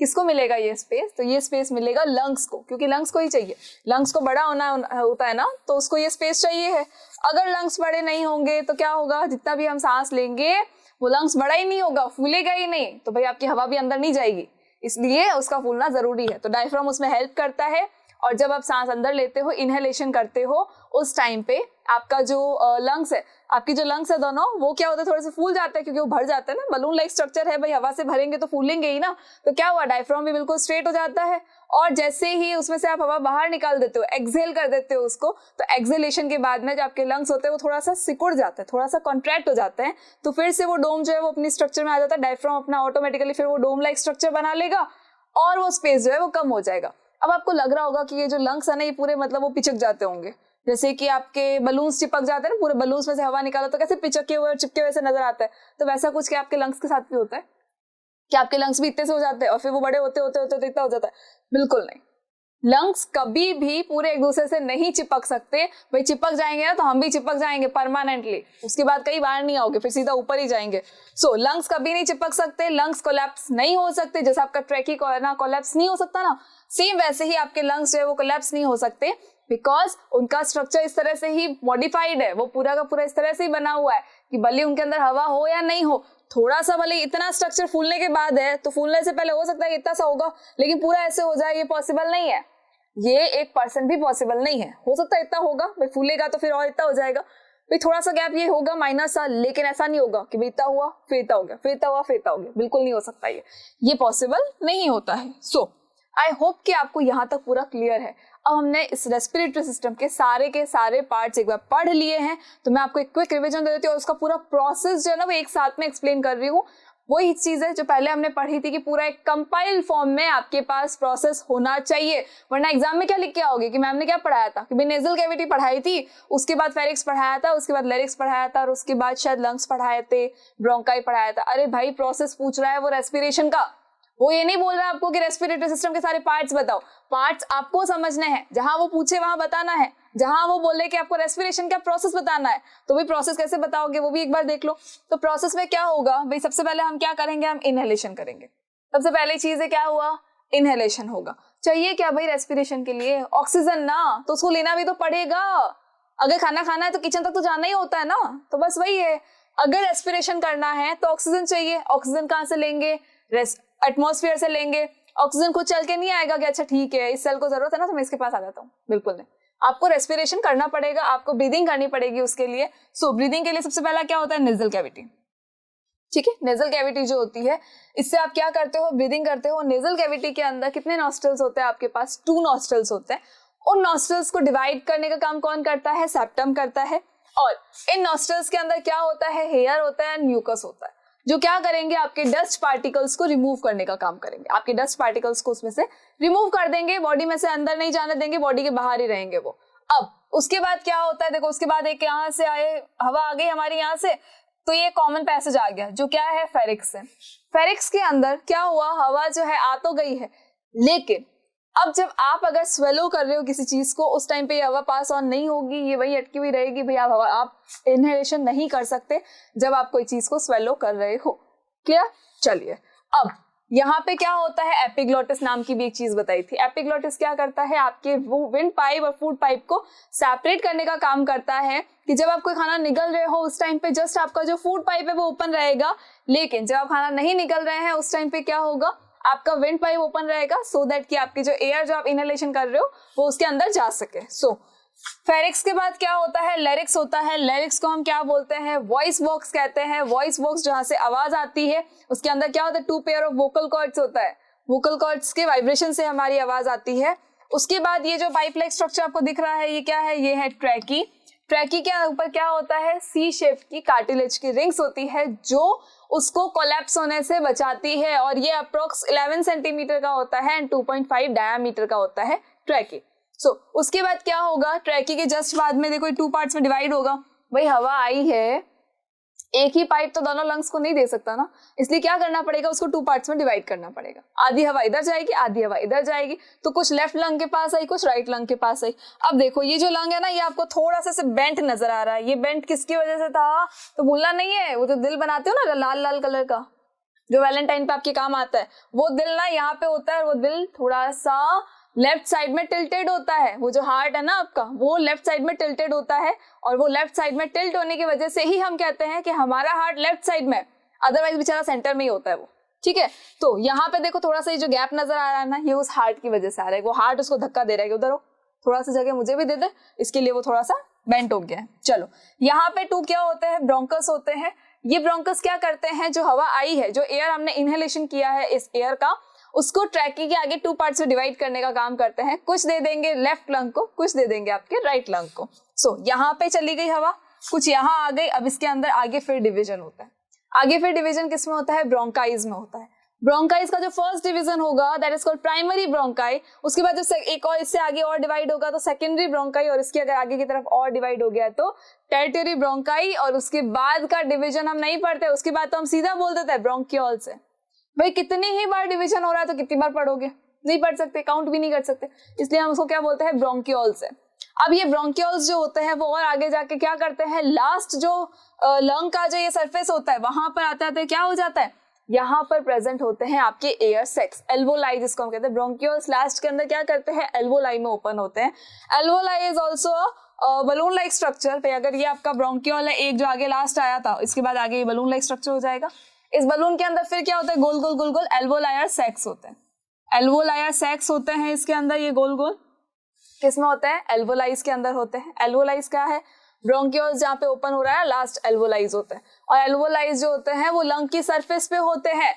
किसको मिलेगा ये स्पेस, तो ये स्पेस मिलेगा लंग्स को, क्योंकि लंग्स को ही चाहिए, लंग्स को बड़ा होना होता है ना, तो उसको ये स्पेस चाहिए है। अगर लंग्स बड़े नहीं होंगे तो क्या होगा, जितना भी हम सांस लेंगे वो लंग्स बड़ा ही नहीं होगा, फूलेगा ही नहीं, तो भाई आपकी हवा भी अंदर नहीं जाएगी, इसलिए उसका फूलना जरूरी है। तो डायफ्राम उसमें हेल्प करता है। और जब आप सांस अंदर लेते हो, इनहेलेशन करते हो, उस टाइम पे आपका जो लंग्स है, आपकी जो लंग्स है दोनों, वो क्या होता है, थोड़े से फूल जाते हैं, क्योंकि वो भर जाते हैं ना, बलून लाइक स्ट्रक्चर है, भाई हवा से भरेंगे तो फूलेंगे ही ना। तो क्या हुआ, डायफ्राम भी बिल्कुल स्ट्रेट हो जाता है, और जैसे ही उसमें से आप हवा बाहर निकाल देते हो, एक्सहेल कर देते हो उसको, तो एक्सहेलेशन के बाद में जो आपके लंग्स होते हैं वो थोड़ा सा सिकुड़ जाते हैं, थोड़ा सा कॉन्ट्रैक्ट हो जाते हैं, तो फिर से वो डोम जो है वो अपनी स्ट्रक्चर में आ जाता है, डायफ्राम अपना ऑटोमेटिकली फिर वो डोम लाइक स्ट्रक्चर बना लेगा, और वो स्पेस जो है वो कम हो जाएगा। अब आपको लग रहा होगा कि ये जो लंग्स है ना, ये पूरे मतलब वो पिचक जाते होंगे, जैसे कि आपके बलून्स चिपक जाते हैं ना, पूरे बलून्स में से हवा निकाला तो कैसे पिचके हुए और चिपके हुए से नजर आता है, तो वैसा कुछ क्या आपके लंग्स के साथ भी होता है, कि आपके लंग्स भी इतने से हो जाते हैं और फिर वो बड़े होते होते होते इतना हो जाता है, बिल्कुल नहीं। लंग्स कभी भी पूरे एक दूसरे से नहीं चिपक सकते, भाई चिपक जाएंगे ना तो हम भी चिपक जाएंगे परमानेंटली, उसके बाद कई बार नहीं आओगे, फिर सीधा ऊपर ही जाएंगे। सो लंग्स कभी नहीं चिपक सकते, लंग्स कोलैप्स नहीं हो सकते, जैसे आपका ट्रैकी ना कोलैप्स नहीं हो सकता ना, सेम वैसे ही आपके लंग्स जो है वो कोलैप्स नहीं हो सकते, बिकॉज उनका स्ट्रक्चर इस तरह से ही मॉडिफाइड है, वो पूरा का पूरा इस तरह से ही बना हुआ है कि भले उनके अंदर हवा हो या नहीं हो, थोड़ा सा भले इतना स्ट्रक्चर फूलने के बाद है, तो फूलने से पहले हो सकता है इतना सा होगा, लेकिन पूरा ऐसे हो जाए ये पॉसिबल नहीं है, ये 1% भी पॉसिबल नहीं है। हो सकता है इतना होगा, भाई फूलेगा तो फिर और इतना हो जाएगा, भाई थोड़ा सा गैप ये होगा माइनस सा, लेकिन ऐसा नहीं होगा कि भाई इतना हुआ फिर इतना हो गया, फिर इतना हुआ फिर इतना हो गया, बिल्कुल नहीं हो सकता, ये पॉसिबल नहीं होता है। सो आई होप कि आपको यहाँ तक पूरा क्लियर है। अब हमने इस रेस्पिरेटरी सिस्टम के सारे पार्ट्स एक बार पढ़ लिए हैं, तो मैं आपको एक क्विक रिवीजन दे देती हूँ और उसका पूरा प्रोसेस जो है ना वो एक साथ में एक्सप्लेन कर रही हूँ। वही चीज है जो पहले हमने पढ़ी थी कि पूरा एक कंपाइल्ड फॉर्म में आपके पास प्रोसेस होना चाहिए, वरना एग्जाम में क्या लिख के आओगे कि मैम ने क्या पढ़ाया था, कि भाई नेजल कैविटी पढ़ाई थी, उसके बाद फेरिक्स पढ़ाया था, उसके बाद लेरिक्स पढ़ाया था, और उसके बाद शायद लंग्स पढ़ाए थे, ब्रोंकाई पढ़ाया था। अरे भाई प्रोसेस पूछ रहा है वो रेस्पिरेशन का, वो ये नहीं बोल रहा आपको कि रेस्पिरेटरी सिस्टम के सारे पार्ट्स बताओ। पार्ट्स आपको समझने हैं, जहां वो पूछे वहां बताना है, जहां वो बोले कि आपको रेस्पिरेशन का प्रोसेस बताना है तो भी प्रोसेस कैसे बताओगे वो भी एक बार देख लो। तो प्रोसेस में क्या होगा भाई, सबसे पहले हम क्या करेंगे, हम इनहेलेशन करेंगे। सबसे पहली चीज है क्या हुआ, इनहेलेशन होगा। चाहिए क्या भाई रेस्पिरेशन के लिए, ऑक्सीजन ना, तो उसको लेना भी तो पड़ेगा। अगर खाना खाना है तो किचन तक तो जाना ही होता है ना, तो बस वही है, अगर रेस्पिरेशन करना है तो ऑक्सीजन चाहिए। ऑक्सीजन कहाँ से लेंगे, एटमॉस्फेयर से लेंगे। ऑक्सीजन खुद चल के नहीं आएगा कि अच्छा ठीक है इस सेल को जरूरत है ना तो मैं इसके पास आ जाता हूँ, बिल्कुल नहीं। आपको रेस्पिरेशन करना पड़ेगा, आपको ब्रीदिंग करनी पड़ेगी उसके लिए। सो ब्रीदिंग के लिए सबसे पहला क्या होता है, नेजल कैविटी। ठीक है, नेजल कैविटी जो होती है इससे आप क्या करते हो, ब्रीदिंग करते हो। नेजल कैविटी के अंदर कितने नॉस्ट्रल्स होते हैं आपके पास, 2 नॉस्ट्रल्स होते हैं। उन नॉस्ट्रल्स को डिवाइड करने का काम कौन करता है, सेप्टम करता है। और इन नॉस्ट्रल्स के अंदर क्या होता है, हेयर होता है, म्यूकस होता है, जो क्या करेंगे आपके डस्ट पार्टिकल्स को रिमूव करने का काम करेंगे। आपके डस्ट पार्टिकल्स को उसमें से रिमूव कर देंगे, बॉडी में से अंदर नहीं जाने देंगे, बॉडी के बाहर ही रहेंगे वो। अब उसके बाद क्या होता है, देखो उसके बाद एक यहाँ से आए, हवा आ गई हमारी यहाँ से, तो ये कॉमन पैसेज आ गया जो क्या है, फेरिक्स है। फेरिक्स के अंदर क्या हुआ, हवा जो है आ तो गई है, लेकिन अब जब आप अगर स्वेलो कर रहे हो किसी चीज को, उस टाइम पे ये हवा पास ऑन नहीं होगी, ये वही अटकी हुई रहेगी। भाई आप इनहेलेशन नहीं कर सकते जब आप कोई चीज को स्वेलो कर रहे हो। क्लियर, चलिए अब यहाँ पे क्या होता है, एपिग्लोटिस नाम की भी एक चीज बताई थी। एपिग्लोटिस क्या करता है, आपके वो विंड पाइप और फूड पाइप को सेपरेट करने का काम करता है कि जब आप कोई खाना निगल रहे हो उस टाइम पे जस्ट आपका जो फूड पाइप है वो ओपन रहेगा, लेकिन जब आप खाना नहीं निगल रहे हैं उस टाइम पे क्या होगा, आपका विंड पाइप ओपन रहेगा, सो दैट कि आपकी जो एयर जो आप इनहेलेशन कर रहे हो वो उसके अंदर जा सके। सो फेरिक्स के बाद क्या होता है, लेरिक्स होता है। लेरिक्स को हम क्या बोलते हैं, वॉइस बॉक्स कहते हैं। वॉइस बॉक्स जहां से आवाज आती है उसके अंदर क्या होता है, 2 पेयर ऑफ वोकल कॉर्ड्स होता है। वोकल कॉर्ड्स के वाइब्रेशन से हमारी आवाज आती है। उसके बाद ये जो पाइप लाइक स्ट्रक्चर आपको दिख रहा है ये क्या है, ये है ट्रैकी। ट्रैकी के ऊपर क्या होता है, सी शेप की कार्टिलेज की रिंग्स होती है जो उसको कोलैप्स होने से बचाती है, और ये अप्रोक्स 11 सेंटीमीटर का होता है एंड 2.5 डायामीटर का होता है ट्रैकी। उसके बाद क्या होगा, ट्रैकी के जस्ट बाद में देखो 2 पार्ट्स में डिवाइड होगा। भाई हवा आई है, एक ही पाइप तो दोनों लंग्स को नहीं दे सकता ना, इसलिए क्या करना पड़ेगा, उसको 2 पार्ट्स में डिवाइड करना पड़ेगा। आधी हवा इधर जाएगी, आधी हवा इधर जाएगी, तो कुछ लेफ्ट लंग के पास आई, कुछ राइट लंग के पास आई। अब देखो ये जो लंग है ना, ये आपको थोड़ा सा बेंट नजर आ रहा है। ये बेंट किसकी वजह से था, तो भूलना नहीं है, वो जो दिल बनाते हो ना लाल लाल कलर का, जो वैलेंटाइन पे आपके काम आता है, वो दिल ना यहाँ पे होता है। वो दिल थोड़ा सा लेफ्ट साइड में टिल्टेड होता है। वो जो हार्ट है ना आपका, वो लेफ्ट साइड में टिल्टेड होता है, और वो लेफ्ट साइड में टिल्ट होने की वजह से ही हम कहते हैं कि हमारा हार्ट लेफ्ट साइड में, अदरवाइज बेचारा सेंटर में ही होता है वो। ठीक है, तो यहाँ पे देखो थोड़ा सा ये जो गैप नजर आ रहा है ना, ये उस हार्ट की वजह से आ रहा है। वो हार्ट उसको धक्का दे रहा है कि उधर हो, थोड़ा सा जगह मुझे भी दे दे, इसके लिए वो थोड़ा सा बेंट हो गया है। चलो यहाँ पे 2 क्या होते हैं, ब्रोंकस होते हैं। ये ब्रोंकस क्या करते हैं, जो हवा आई है, जो एयर हमने इनहेलेशन किया है इस एयर का, उसको ट्रैकी के आगे 2 पार्ट्स में डिवाइड करने का काम करते हैं। कुछ दे देंगे लेफ्ट लंग को, कुछ दे देंगे आपके राइट लंग को। सो यहाँ पे चली गई हवा, कुछ यहाँ आ गई। अब इसके अंदर आगे फिर डिवीजन होता है। आगे फिर डिवीजन किस में होता है, ब्रोंकाइज में होता है। ब्रोंकाइज का जो फर्स्ट डिवीजन होगा that is called primary bronchi. उसके बाद जब एक और इससे आगे और डिवाइड होगा तो सेकेंडरी ब्रोंकाई, और इसके अगर आगे की तरफ और डिवाइड हो गया तो टेरिटरी ब्रोंकाई। और उसके बाद का डिवीजन हम नहीं पढ़ते, उसके बाद तो हम सीधा बोल देते हैं ब्रोंकियोल से। भाई कितनी ही बार डिवीजन हो रहा है तो कितनी बार पढ़ोगे, नहीं पढ़ सकते, काउंट भी नहीं कर सकते, इसलिए हम उसको क्या बोलते हैं, ब्रोंकियोल्स है। अब ये ब्रोंकियोल्स जो होते हैं वो और आगे जाके क्या करते हैं, लास्ट जो लंग का जो ये सरफेस होता है वहां पर आते आते क्या हो जाता है, यहाँ पर प्रेजेंट होते हैं आपके एयर सेक्स, एल्वोलाई जिसको हम कहते हैं। ब्रोंकियोल्स लास्ट के अंदर क्या करते हैं, एल्वोलाई में ओपन होते हैं। Alveoli is also balloon like structure पे। अगर ये आपका ब्रोंकियोल है, एक जो आगे लास्ट आया था, इसके बाद आगे ये बलून लाइक स्ट्रक्चर हो जाएगा। इस बलून के अंदर फिर क्या होता है, गोल गोल गोल गोल एल्वोलायर सैक्स होते हैं। एल्वोलायर सैक्स होते हैं इसके अंदर, ये गोल गोल किसमें होते हैं, एल्वोलाइज के अंदर होते हैं। एल्वोलाइज क्या है, ब्रोंकियोल्स जहाँ पे ओपन हो रहा है लास्ट एल्वोलाइज होते हैं। और एल्वोलाइज जो होते हैं वो लंग की सरफेस पे होते हैं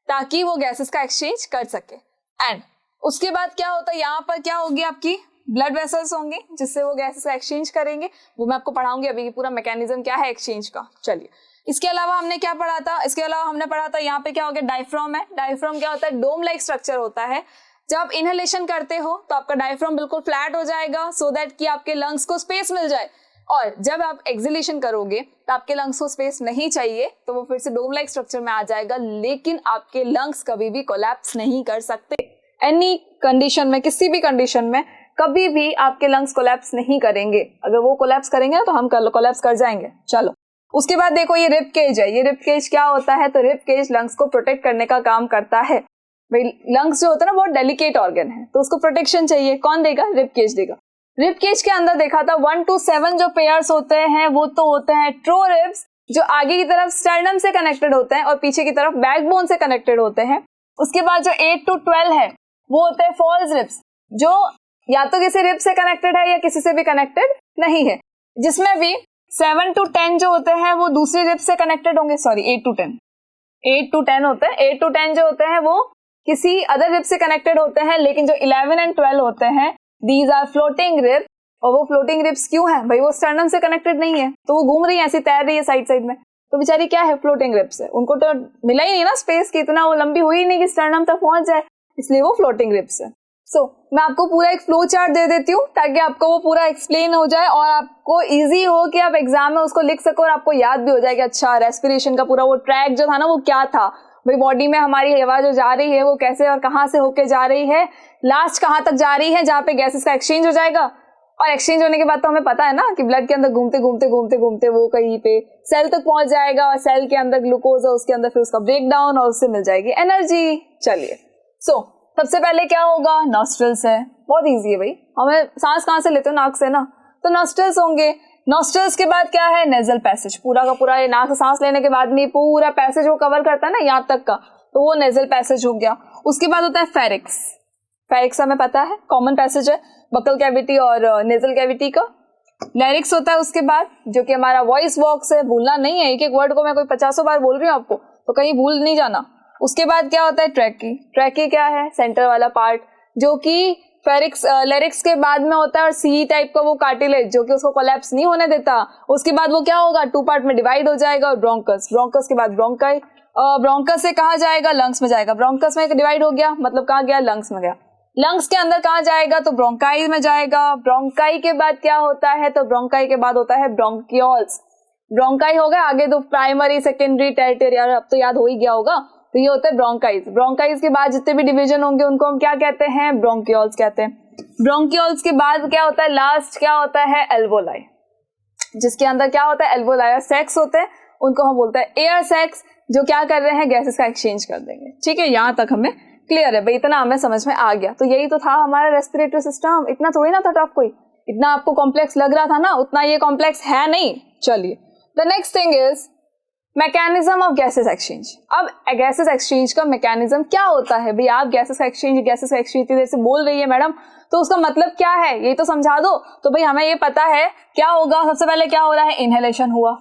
ताकि वो गैसेस का एक्सचेंज कर सके। एंड उसके बाद क्या होता है, यहाँ पर क्या होगी आपकी ब्लड वेसल्स होंगे जिससे वो गैसेस एक्सचेंज करेंगे, वो मैं आपको पढ़ाऊंगी अभी पूरा मैकेनिज्म क्या है एक्सचेंज का। चलिए, इसके अलावा हमने क्या पढ़ा था, इसके अलावा हमने पढ़ा था यहाँ पे क्या हो गया, डायफ्राम है। डायफ्राम क्या होता है, डोम लाइक स्ट्रक्चर होता है। जब आप इनहेलेशन करते हो तो आपका डायफ्राम बिल्कुल फ्लैट हो जाएगा सो दैट कि आपके लंग्स को स्पेस मिल जाए, और जब आप एक्सहेलेशन करोगे तो आपके लंग्स को स्पेस नहीं चाहिए तो वो फिर से डोम लाइक स्ट्रक्चर में आ जाएगा, लेकिन आपके लंग्स कभी भी कोलैप्स नहीं कर सकते। एनी कंडीशन में, किसी भी कंडीशन में कभी भी आपके लंग्स कोलैप्स नहीं करेंगे। अगर वो कोलैप्स करेंगे ना तो हम कोलैप्स कर जाएंगे। चलो, उसके बाद देखो ये रिब केज है। ये रिब केज क्या होता है, तो रिब केज लंग्स को प्रोटेक्ट करने का काम करता है। भाई लंग्स जो होता है ना बहुत डेलिकेट ऑर्गन है, तो उसको प्रोटेक्शन चाहिए, कौन देगा, रिब केज देगा। रिब केज के अंदर देखा था 1 to 7 जो पेयर्स होते हैं वो तो होते हैं ट्रू रिब्स, जो आगे की तरफ स्टर्नम से कनेक्टेड होते हैं और पीछे की तरफ बैकबोन से कनेक्टेड होते हैं। उसके बाद जो 8 to 12 है वो होते हैं फॉल्स रिब्स, जो या तो किसी रिब से कनेक्टेड है या किसी से भी कनेक्टेड नहीं है। जिसमें भी 7 to 10 जो होते हैं वो दूसरी रिब से कनेक्टेड होंगे, सॉरी 8 to 10 होते हैं। 8 to 10 जो होते हैं वो किसी अदर रिब से कनेक्टेड होते हैं, लेकिन जो 11 and 12 होते हैं दीज आर फ्लोटिंग रिब। और वो फ्लोटिंग रिब्स क्यों है भाई, वो स्टर्नम से कनेक्टेड नहीं है तो वो घूम रही है, ऐसी तैर रही है साइड साइड में, तो बेचारी क्या है, फ्लोटिंग रिब्स है। उनको तो मिला ही नहीं ना स्पेस की, इतना वो लंबी हुई नहीं कि स्टर्नम तक पहुंच जाए, इसलिए वो फ्लोटिंग रिब्स है। सो मैं आपको पूरा एक फ्लो चार्ट दे देती हूँ ताकि आपको वो पूरा एक्सप्लेन हो जाए और आपको इजी हो कि आप एग्जाम में उसको लिख सको और आपको याद भी हो जाए कि अच्छा रेस्पिरेशन का पूरा वो ट्रैक जो था ना वो क्या था, भाई बॉडी में हमारी हवा जो जा रही है वो कैसे और कहाँ से होके जा रही है, लास्ट कहाँ तक जा रही है जहाँ पे गैसेस का एक्सचेंज हो जाएगा। और एक्सचेंज होने के बाद तो हमें पता है ना कि ब्लड के अंदर घूमते घूमते घूमते घूमते वो कहीं पे सेल तक पहुंच जाएगा और सेल के अंदर ग्लूकोज है, उसके अंदर फिर उसका ब्रेक डाउन और उससे मिल जाएगी एनर्जी। चलिए, सबसे पहले क्या होगा, नॉस्ट्रल्स है। बहुत इजी है भाई, हमें सांस कहाँ से लेते हो, नाक से ना, तो नॉस्ट्रल्स होंगे। नॉस्ट्रल्स के बाद क्या है, नेजल पैसेज। पूरा का पूरा ये नाक से सांस लेने के बाद में पूरा पैसेज वो कवर करता है ना यहाँ तक का, तो वो नेजल पैसेज हो गया। उसके बाद होता है फेरिक्स। फेरिक्स हमें पता है कॉमन पैसेज है बकल कैविटी और नेजल कैविटी का। लैरिक्स होता है उसके बाद, जो कि हमारा वॉइस बॉक्स है, भूलना नहीं है, एक एक वर्ड को मैं कोई 50 बार बोल रही हूँ आपको तो कहीं भूल नहीं जाना। उसके बाद क्या होता है, ट्रैकी। ट्रैकी क्या है, सेंटर वाला पार्ट, जो कि फेरिक्स लेरिक्स के बाद में होता है, और सी टाइप का वो कार्टिलेज जो कि उसको कोलैप्स नहीं होने देता। उसके बाद वो क्या होगा, 2 पार्ट में डिवाइड हो जाएगा। और ब्रोंकस, ब्रोंकस के बाद ब्रोंकाई। ब्रोंकस से कहाँ जाएगा, लंग्स में जाएगा। ब्रोंकस में डिवाइड हो गया, मतलब कहाँ गया, लंग्स में गया। लंग्स के अंदर कहाँ जाएगा, तो ब्रोंकाई में जाएगा। ब्रोंकाई के बाद क्या होता है, तो ब्रोंकाई के बाद होता है ब्रोंकियोल्स। ब्रोंकाई हो गया, आगे दो प्राइमरी सेकेंडरी टेरिटरी, अब तो याद हो ही गया होगा, तो ये होता है ब्रोंकाइज। ब्रोंकाइज के बाद जितने भी डिवीजन होंगे उनको हम क्या कहते हैं, ब्रोंकियोल्स कहते हैं। ब्रोंकियोल्स के बाद क्या होता है, लास्ट क्या होता है, एल्वोलाई, जिसके अंदर क्या होता है, एल्वोलाई और सेक्स होते हैं, उनको हम बोलते हैं एयर सेक्स, जो क्या कर रहे हैं, गैसेस का एक्सचेंज कर देंगे। ठीक है, यहाँ तक हमें क्लियर है भाई, इतना हमें समझ में आ गया। तो यही तो था हमारा रेस्पिरेटरी सिस्टम, इतना थोड़ी ना था टफ, कोई इतना आपको कॉम्प्लेक्स लग रहा था ना, उतना ये कॉम्प्लेक्स है नहीं। चलिए, the next thing is mechanism of gases exchange. अब गैसेस एक्सचेंज का मैकेनिज्म क्या होता है भाई, आप गैसेस का एक्सचेंज इतनी देर से बोल रही है मैडम, तो उसका मतलब क्या है ये तो समझा दो। तो भाई हमें ये पता है क्या होगा, सबसे पहले क्या हो रहा है, इनहेलेशन हुआ।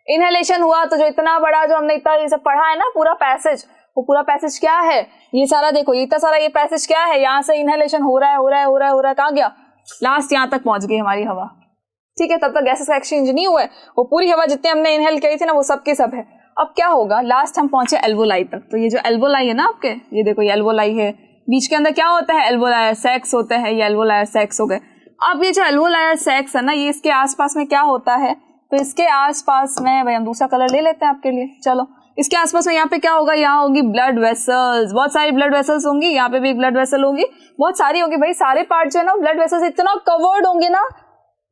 इनहेलेशन हुआ तो जो इतना बड़ा जो हमने इतना ये सब पढ़ा है ना पूरा पैसेज, वो पूरा पैसेज क्या है, ये सारा देखो, इतना सारा ये पैसेज क्या है, यहाँ से इनहेलेशन हो रहा है, कहाँ गया, लास्ट यहाँ तक पहुंच गई हमारी हवा। ठीक है, तब तक गैसेस का एक्सचेंज नहीं हुआ है, वो पूरी हवा जितने हमने इनहेल करी थी ना वो सब के सब है। अब क्या होगा, लास्ट हम पहुंचे एल्वोलाई तक। तो ये जो एल्वोलाई है ना आपके, ये देखो ये एल्वोलाई है, बीच के अंदर क्या होता है, एल्वोलायर सेक्स होते हैं, ये एल्वोलायर सेक्स हो गए। अब ये जो एल्वोलायर सेक्स है ना, ये इसके आसपास में क्या होता है, तो इसके आसपास में भाई हम दूसरा कलर ले लेते हैं आपके लिए। चलो, इसके आसपास में यहाँ पे क्या होगा, यहाँ होगी ब्लड वेसल्स, बहुत सारी ब्लड वेसल्स होंगी, यहाँ पे भी एक ब्लड वेसल होगी, बहुत सारी होगी भाई, सारे पार्ट जो है ना ब्लड वेसल्स इतना कवर्ड होंगे ना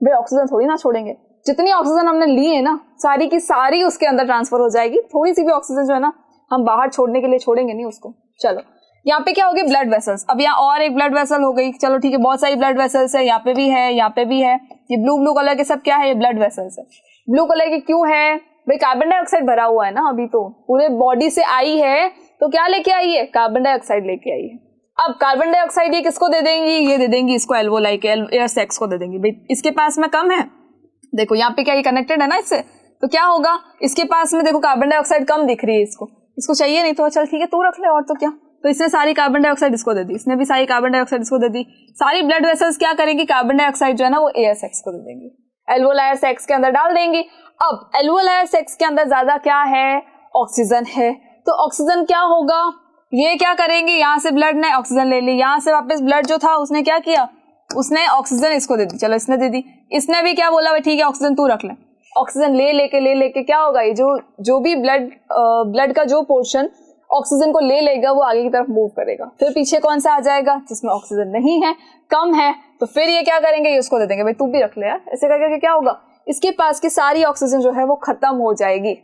भाई, ऑक्सीजन थोड़ी ना छोड़ेंगे, जितनी ऑक्सीजन हमने ली है ना सारी की सारी उसके अंदर ट्रांसफर हो जाएगी, थोड़ी सी भी ऑक्सीजन जो है ना हम बाहर छोड़ने के लिए छोड़ेंगे नहीं उसको। चलो, यहाँ पे क्या होगी, ब्लड वेसल्स। अब यहाँ और एक ब्लड वेसल हो गई, चलो ठीक है, बहुत सारी ब्लड वेसल्स है, यहाँ पे भी है, यहाँ पे भी है, ये ब्लू ब्लू कलर के सब क्या है, ये ब्लड वेसल्स है। ब्लू कलर की क्यों है भाई, कार्बन डाइऑक्साइड भरा हुआ है ना, अभी तो पूरे बॉडी से आई है, तो क्या लेके आई है, कार्बन डाइऑक्साइड लेके आई है। अब कार्बन डाइऑक्साइड ये किसको दे देंगी, ये दे देंगी इसको एल्वोलाई के, एयर सेक्स को दे देंगी भाई, इसके पास में कम है, देखो यहाँ पे क्या ये कनेक्टेड है ना इससे, तो क्या होगा, इसके पास में देखो कार्बन डाइऑक्साइड कम दिख रही है, इसको चाहिए नहीं तो चल ठीक है तू रख ले, और तो क्या, तो इसने सारी कार्बन डाइऑक्साइड इसको दे दी, इसने भी सारी कार्बन डाइऑक्साइड इसको दे दी। सारी ब्लड वेसल्स क्या करेंगी, कार्बन डाइऑक्साइड जो है ना वो ASX को दे देंगी, एल्वोलायर सैक्स के अंदर डाल देंगी। अब एल्वोलायर सैक्स के अंदर ज्यादा क्या है, ऑक्सीजन है, तो ऑक्सीजन क्या होगा, ये क्या करेंगे, यहाँ से ब्लड ने ऑक्सीजन ले ली, यहाँ से वापस ब्लड जो था उसने क्या किया, उसने ऑक्सीजन इसको दे दी, चलो इसने दे दी, इसने भी क्या बोला भाई ठीक है ऑक्सीजन तू रख ले। ऑक्सीजन ले लेके क्या होगा, ये जो भी ब्लड का जो पोर्शन ऑक्सीजन को ले लेगा वो आगे की तरफ मूव करेगा, फिर पीछे कौन सा आ जाएगा जिसमें ऑक्सीजन नहीं है, कम है, तो फिर ये क्या करेंगे, ये उसको दे देंगे भाई तू भी रख ले यार। ऐसे करके क्या होगा, इसके पास की सारी ऑक्सीजन जो है वो खत्म हो जाएगी,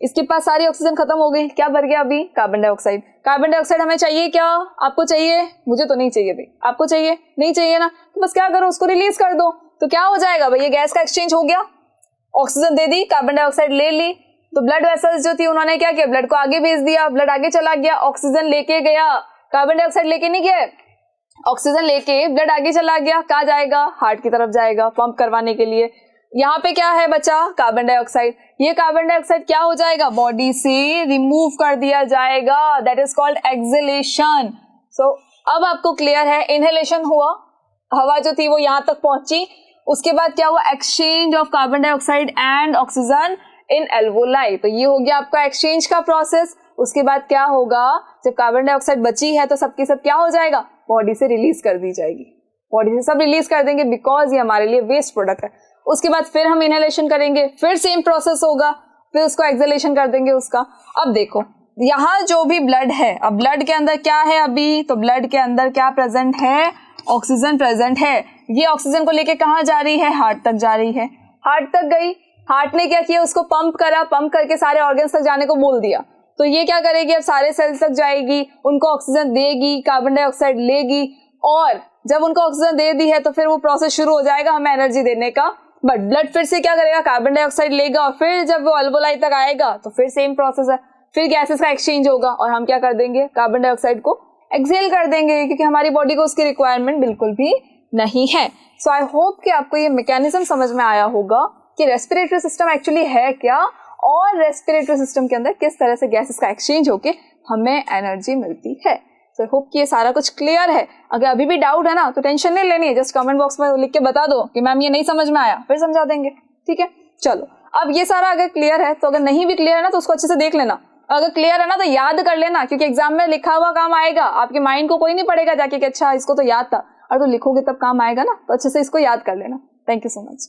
इसके पास सारी ऑक्सीजन खत्म हो गई, क्या भर गया अभी, कार्बन डाइऑक्साइड। कार्बन डाइऑक्साइड हमें चाहिए क्या, आपको चाहिए, मुझे तो नहीं चाहिए भाई, आपको चाहिए, नहीं चाहिए ना, तो बस क्या करो उसको रिलीज कर दो, तो क्या हो जाएगा भाई, ये गैस का एक्सचेंज हो गया, ऑक्सीजन दे दी, कार्बन डाइऑक्साइड ले ली, तो ब्लड वेसल्स जो थी उन्होंने क्या किया, ब्लड को आगे भेज दिया, ब्लड आगे चला गया, ऑक्सीजन लेके गया, कार्बन डाइऑक्साइड लेके नहीं गया, ऑक्सीजन लेके ब्लड आगे चला गया, कहाँ जाएगा, हार्ट की तरफ जाएगा पंप करवाने के लिए। यहाँ पे क्या है बचा, कार्बन डाइऑक्साइड, ये कार्बन डाइऑक्साइड क्या हो जाएगा, बॉडी से रिमूव कर दिया जाएगा, दैट इज कॉल्ड एक्सहेलेशन। सो अब आपको क्लियर है, इनहेलेशन हुआ, हवा जो थी वो यहाँ तक पहुंची, उसके बाद क्या हुआ, exchange of carbon dioxide and oxygen in alveoli, तो ये हो गया आपका एक्सचेंज का प्रोसेस। उसके बाद क्या होगा, जब कार्बन डाइऑक्साइड बची है तो सबकी सब क्या हो जाएगा, बॉडी से रिलीज कर दी जाएगी, बॉडी से सब रिलीज कर देंगे बिकॉज ये हमारे लिए वेस्ट प्रोडक्ट है। उसके बाद फिर हम इनहेलेशन करेंगे, फिर सेम प्रोसेस होगा, फिर उसको एक्सहेलेशन कर देंगे उसका। अब देखो यहाँ जो भी ब्लड है, अब ब्लड के अंदर क्या है अभी, तो ब्लड के अंदर क्या प्रेजेंट है, ऑक्सीजन प्रेजेंट है, ये ऑक्सीजन को लेके कहाँ जा रही है, हार्ट तक जा रही है, हार्ट तक गई, हार्ट ने क्या किया, उसको पंप करा, पंप करके सारे ऑर्गन्स तक जाने को बोल दिया, तो ये क्या करेगी, अब सारे सेल्स तक जाएगी, उनको ऑक्सीजन देगी, कार्बन डाइऑक्साइड लेगी, और जब उनको ऑक्सीजन दे दी है तो फिर वो प्रोसेस शुरू हो जाएगा हमें एनर्जी देने का। बट ब्लड फिर से क्या करेगा, कार्बन डाइऑक्साइड लेगा, और फिर जब वो एल्वोलाई तक आएगा तो फिर सेम प्रोसेस है, फिर गैसेस का एक्सचेंज होगा और हम क्या कर देंगे, कार्बन डाइऑक्साइड को एक्सहेल कर देंगे, क्योंकि हमारी बॉडी को उसकी रिक्वायरमेंट बिल्कुल भी नहीं है। सो आई होप कि आपको ये मैकेनिज्म समझ में आया होगा कि रेस्पिरेटरी सिस्टम एक्चुअली है क्या, और रेस्पिरेटरी सिस्टम के अंदर किस तरह से गैसेस का एक्सचेंज होके हमें एनर्जी मिलती है। सो आई होप कि ये सारा कुछ क्लियर है। अगर अभी भी डाउट है ना तो टेंशन नहीं लेनी है, जस्ट कमेंट बॉक्स में लिख के बता दो कि मैम ये नहीं समझ में आया, फिर समझा देंगे, ठीक है। चलो अब ये सारा अगर क्लियर है, तो अगर नहीं भी क्लियर है ना तो उसको अच्छे से देख लेना, अगर क्लियर है ना तो याद कर लेना, क्योंकि एग्जाम में लिखा हुआ काम आएगा, आपके माइंड को कोई नहीं पड़ेगा जाके कि अच्छा इसको तो याद था, और तो लिखोगे तब काम आएगा ना, तो अच्छे से इसको याद कर लेना। Thank you so much.